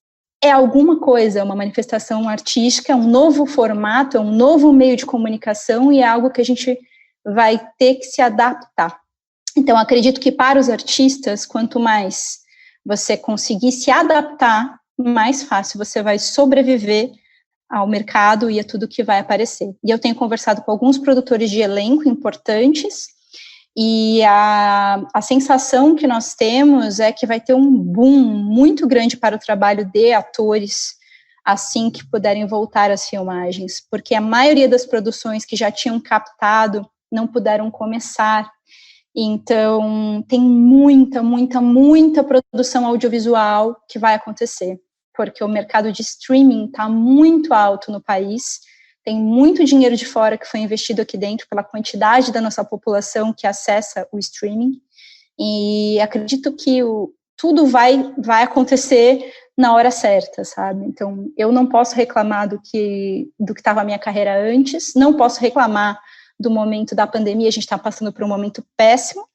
é alguma coisa, é uma manifestação artística, é um novo formato, é um novo meio de comunicação, e é algo que a gente vai ter que se adaptar. Então, acredito que para os artistas, quanto mais você conseguir se adaptar, mais fácil você vai sobreviver ao mercado e a tudo que vai aparecer. E eu tenho conversado com alguns produtores de elenco importantes, e a sensação que nós temos é que vai ter um boom muito grande para o trabalho de atores assim que puderem voltar às filmagens, porque a maioria das produções que já tinham captado não puderam começar. Então, tem muita produção audiovisual que vai acontecer, porque o mercado de streaming está muito alto no país. Tem muito dinheiro de fora que foi investido aqui dentro pela quantidade da nossa população que acessa o streaming, e acredito que tudo vai acontecer na hora certa, sabe? Então, eu não posso reclamar do que estava a minha carreira antes, não posso reclamar do momento da pandemia, a gente está passando por um momento péssimo,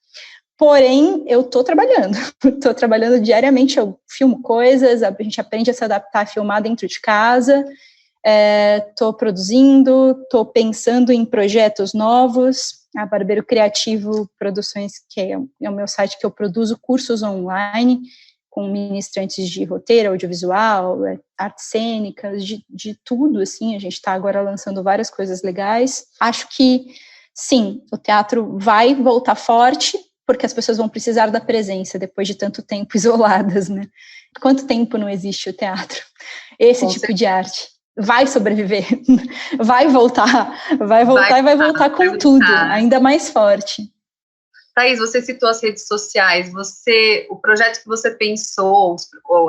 porém, eu estou trabalhando diariamente, eu filmo coisas, a gente aprende a se adaptar a filmar dentro de casa. Estou produzindo, estou pensando em projetos novos. A Barbeiro Criativo Produções, que é o meu site que eu produzo cursos online com ministrantes de roteiro, audiovisual, artes cênicas, de tudo, assim. A gente está agora lançando várias coisas legais. Acho que, sim, o teatro vai voltar forte, porque as pessoas vão precisar da presença depois de tanto tempo isoladas, né? Quanto tempo não existe o teatro? Esse tipo de arte vai sobreviver, vai voltar e vai voltar com tudo, ainda mais forte. Thaís, você citou as redes sociais, o projeto que você pensou,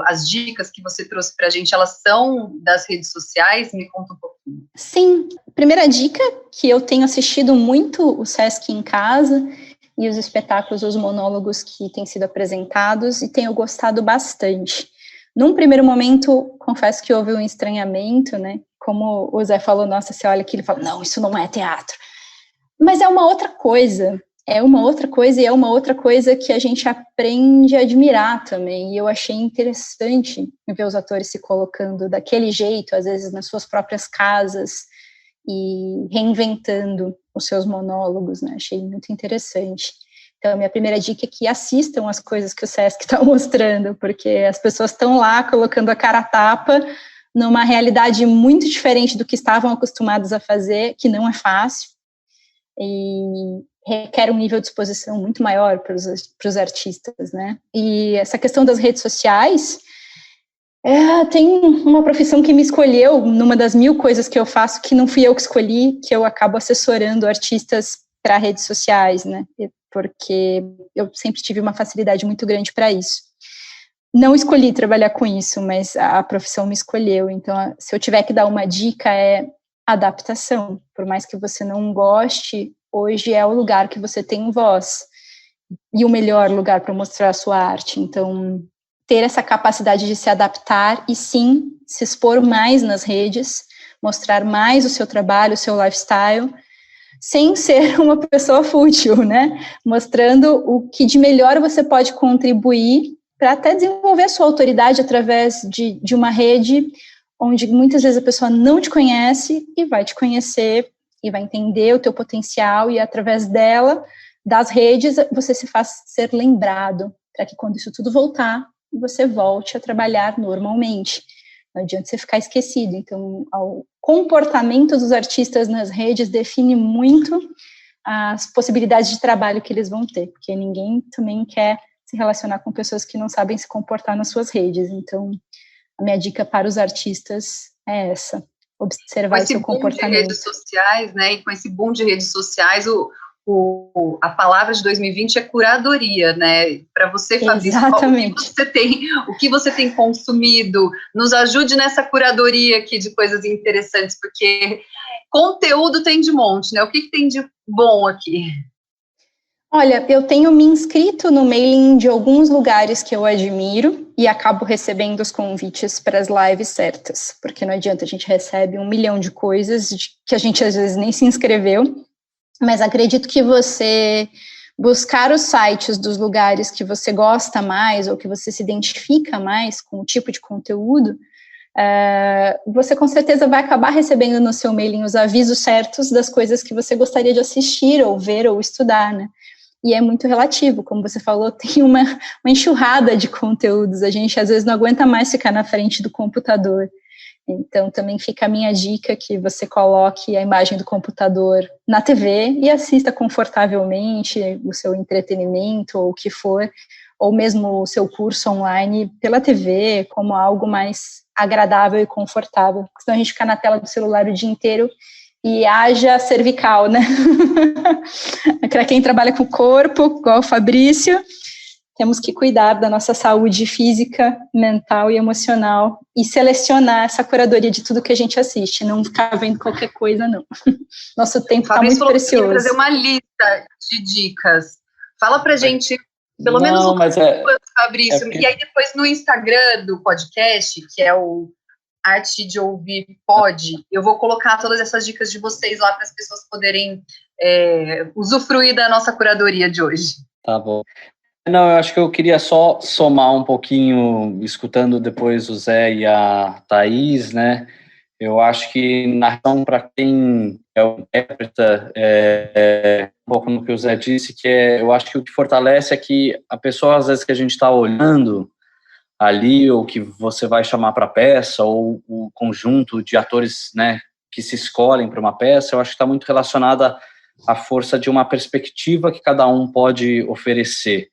as dicas que você trouxe para a gente, elas são das redes sociais? Me conta um pouquinho. Sim, primeira dica, que eu tenho assistido muito o Sesc em casa, e os espetáculos, os monólogos que têm sido apresentados, e tenho gostado bastante. Num primeiro momento, confesso que houve um estranhamento, né? Como o Zé falou, nossa, você olha aqui e fala, não, isso não é teatro. Mas é uma outra coisa, e é uma outra coisa que a gente aprende a admirar também. E eu achei interessante ver os atores se colocando daquele jeito, às vezes nas suas próprias casas, e reinventando os seus monólogos, né? Achei muito interessante. Então, a minha primeira dica é que assistam as coisas que o Sesc está mostrando, porque as pessoas estão lá colocando a cara a tapa numa realidade muito diferente do que estavam acostumados a fazer, que não é fácil, e requer um nível de exposição muito maior para os artistas, né? E essa questão das redes sociais, tem uma profissão que me escolheu, numa das 1000 coisas que eu faço, que não fui eu que escolhi, que eu acabo assessorando artistas para redes sociais, né? Porque eu sempre tive uma facilidade muito grande para isso. Não escolhi trabalhar com isso, mas a profissão me escolheu. Então, se eu tiver que dar uma dica, é adaptação. Por mais que você não goste, hoje é o lugar que você tem voz. e o melhor lugar para mostrar a sua arte. Então, ter essa capacidade de se adaptar e, sim, se expor mais nas redes, mostrar mais o seu trabalho, o seu lifestyle, sem ser uma pessoa fútil, né? Mostrando o que de melhor você pode contribuir para até desenvolver a sua autoridade através de uma rede onde muitas vezes a pessoa não te conhece e vai te conhecer e vai entender o teu potencial, e através dela, das redes, você se faz ser lembrado, para que quando isso tudo voltar, você volte a trabalhar normalmente. Não adianta você ficar esquecido. Então, o comportamento dos artistas nas redes define muito as possibilidades de trabalho que eles vão ter, porque ninguém também quer se relacionar com pessoas que não sabem se comportar nas suas redes. Então, a minha dica para os artistas é essa: observar o seu comportamento. Com esse boom de redes sociais, né, e com esse boom de redes sociais, a palavra de 2020 é curadoria, né? Para você, Fabrício, exatamente. O que você tem consumido, nos ajude nessa curadoria aqui de coisas interessantes, porque conteúdo tem de monte, né? O que tem de bom aqui? Olha, eu tenho me inscrito no mailing de alguns lugares que eu admiro e acabo recebendo os convites para as lives certas, porque não adianta, a gente recebe 1 milhão de coisas que a gente às vezes nem se inscreveu, mas acredito que você buscar os sites dos lugares que você gosta mais ou que você se identifica mais com o tipo de conteúdo, você com certeza vai acabar recebendo no seu mailing os avisos certos das coisas que você gostaria de assistir ou ver ou estudar, né? E é muito relativo, como você falou, tem uma enxurrada de conteúdos, a gente às vezes não aguenta mais ficar na frente do computador. Então, também fica a minha dica que você coloque a imagem do computador na TV e assista confortavelmente o seu entretenimento ou o que for, ou mesmo o seu curso online pela TV, como algo mais agradável e confortável. Porque senão a gente fica na tela do celular o dia inteiro e haja cervical, né? Para quem trabalha com o corpo, igual o Fabrício, temos que cuidar da nossa saúde física, mental e emocional e selecionar essa curadoria de tudo que a gente assiste, não ficar vendo qualquer coisa, não. Nosso tempo está muito precioso. Fabrício, trazer uma lista de dicas. Fala pra gente, pelo menos o Fabrício, porque... E aí depois no Instagram do podcast, que é o Arte de Ouvir Pod, eu vou colocar todas essas dicas de vocês lá para as pessoas poderem usufruir da nossa curadoria de hoje. Tá bom. Não, eu acho que eu queria só somar um pouquinho, escutando depois o Zé e a Thaís, né? Eu acho que narração, para quem é o intérprete, um pouco no que o Zé disse, que eu acho que o que fortalece é que a pessoa, às vezes, que a gente está olhando ali, ou que você vai chamar para a peça, ou o conjunto de atores, né, que se escolhem para uma peça, eu acho que está muito relacionada à força de uma perspectiva que cada um pode oferecer,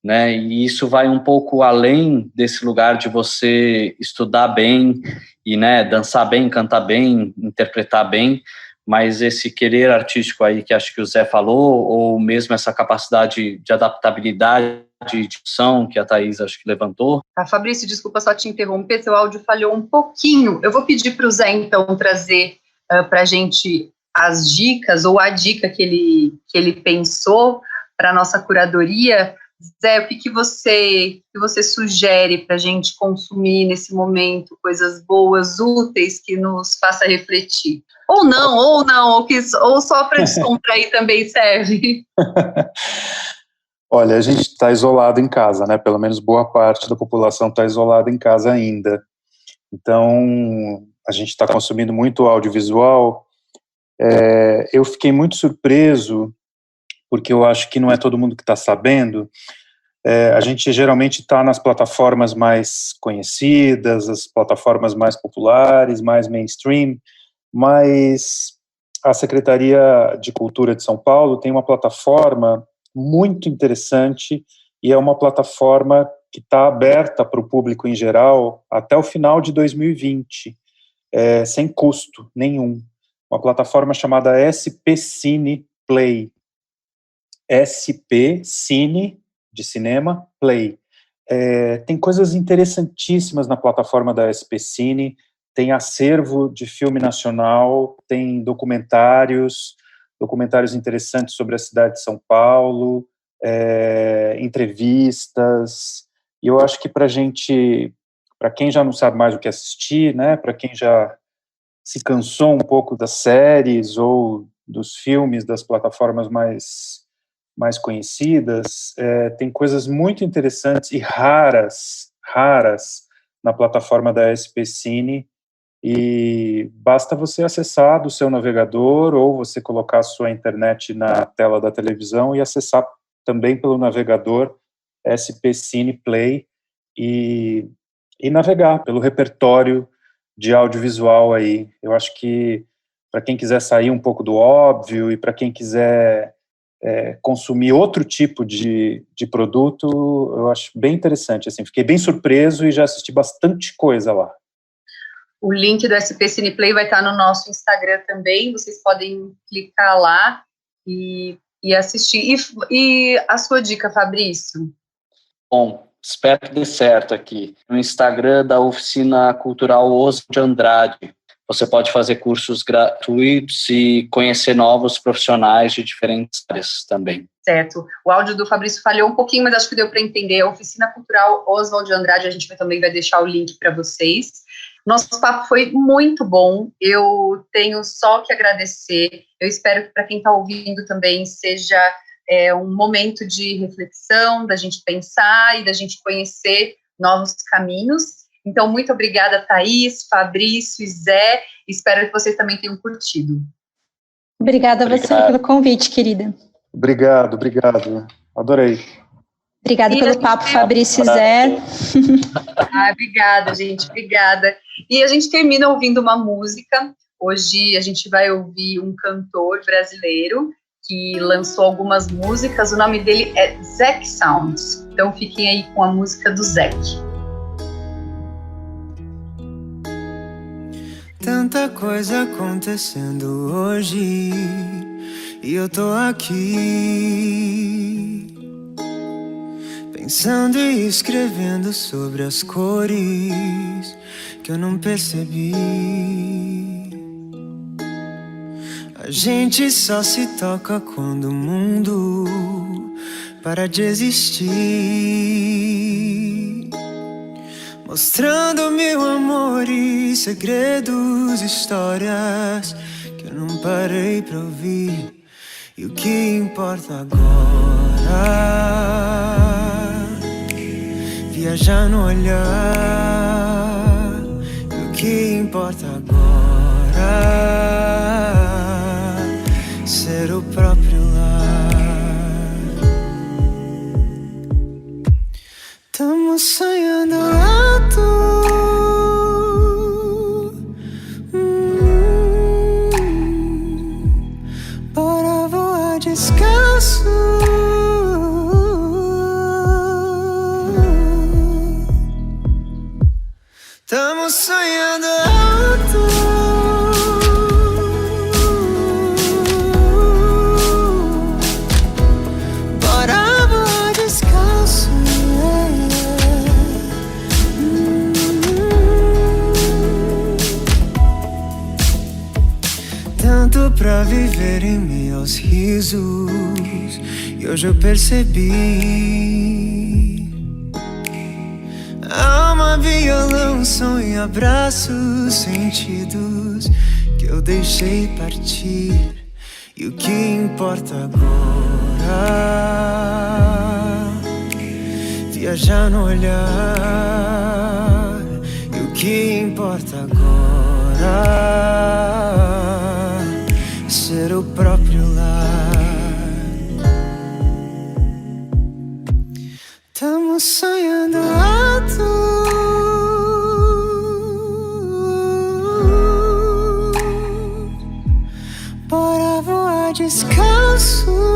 né, e isso vai um pouco além desse lugar de você estudar bem e, né, dançar bem, cantar bem, interpretar bem, mas esse querer artístico aí que acho que o Zé falou, ou mesmo essa capacidade de adaptabilidade, de dicção que a Thaís acho que levantou. Fabrício, desculpa só te interromper, seu áudio falhou um pouquinho. Eu vou pedir para o Zé, então, trazer para a gente as dicas, ou a dica que ele pensou para a nossa curadoria. Zé, o que você sugere para a gente consumir nesse momento? Coisas boas, úteis, que nos faça refletir. Ou só para descontrair também serve. Olha, a gente está isolado em casa, né? Pelo menos boa parte da população está isolada em casa ainda. Então, a gente está consumindo muito audiovisual. Eu fiquei muito surpreso, porque eu acho que não é todo mundo que está sabendo. A gente geralmente está nas plataformas mais conhecidas, as plataformas mais populares, mais mainstream, mas a Secretaria de Cultura de São Paulo tem uma plataforma muito interessante, e é uma plataforma que está aberta para o público em geral até o final de 2020, sem custo nenhum. Uma plataforma chamada SP Cine Play. SP Cine, de cinema, Play. Tem coisas interessantíssimas na plataforma da SP Cine, tem acervo de filme nacional, tem documentários interessantes sobre a cidade de São Paulo, entrevistas, e eu acho que para quem já não sabe mais o que assistir, né, para quem já se cansou um pouco das séries ou dos filmes das plataformas mais conhecidas, tem coisas muito interessantes e raras na plataforma da SP Cine, e basta você acessar do seu navegador ou você colocar a sua internet na tela da televisão e acessar também pelo navegador SP Cine Play e navegar pelo repertório de audiovisual aí. Eu acho que para quem quiser sair um pouco do óbvio e para quem quiser consumir outro tipo de produto, eu acho bem interessante, assim, fiquei bem surpreso e já assisti bastante coisa lá. O link do SP Cineplay vai estar no nosso Instagram também, vocês podem clicar lá e assistir. E a sua dica, Fabrício? Bom, espero que dê certo aqui. No Instagram da Oficina Cultural Oswald de Andrade, você pode fazer cursos gratuitos e conhecer novos profissionais de diferentes áreas também. Certo. O áudio do Fabrício falhou um pouquinho, mas acho que deu para entender. A Oficina Cultural Oswald de Andrade, a gente também vai deixar o link para vocês. Nosso papo foi muito bom, eu tenho só que agradecer. Eu espero que para quem está ouvindo também seja um momento de reflexão, da gente pensar e da gente conhecer novos caminhos. Então, muito obrigada, Thaís, Fabrício e Zé. Espero que vocês também tenham curtido. Obrigada a você pelo convite, querida. Obrigado. Adorei. Obrigada pelo papo, Fabrício e Zé. Obrigada, gente. Obrigada. E a gente termina ouvindo uma música. Hoje a gente vai ouvir um cantor brasileiro que lançou algumas músicas. O nome dele é Zek Sounds. Então, fiquem aí com a música do Zek. Tanta coisa acontecendo hoje e eu tô aqui pensando e escrevendo sobre as cores que eu não percebi. A gente só se toca quando o mundo para de existir, mostrando mil amores, segredos, histórias que eu não parei pra ouvir. E o que importa agora? Viajar no olhar. E o que importa agora? Ser o próprio lar. Tamo sonhando alto. Bora voar descalço. Tamo sonhando alto. Bora voar descalço. Tanto pra viver em meio aos risos, e hoje eu percebi. Alma, violão, som e abraços, sentidos que eu deixei partir. E o que importa agora? Viajar no olhar. E o que importa agora? Ser o próprio lar. Tamo sonhando alto. Bora voar descalço.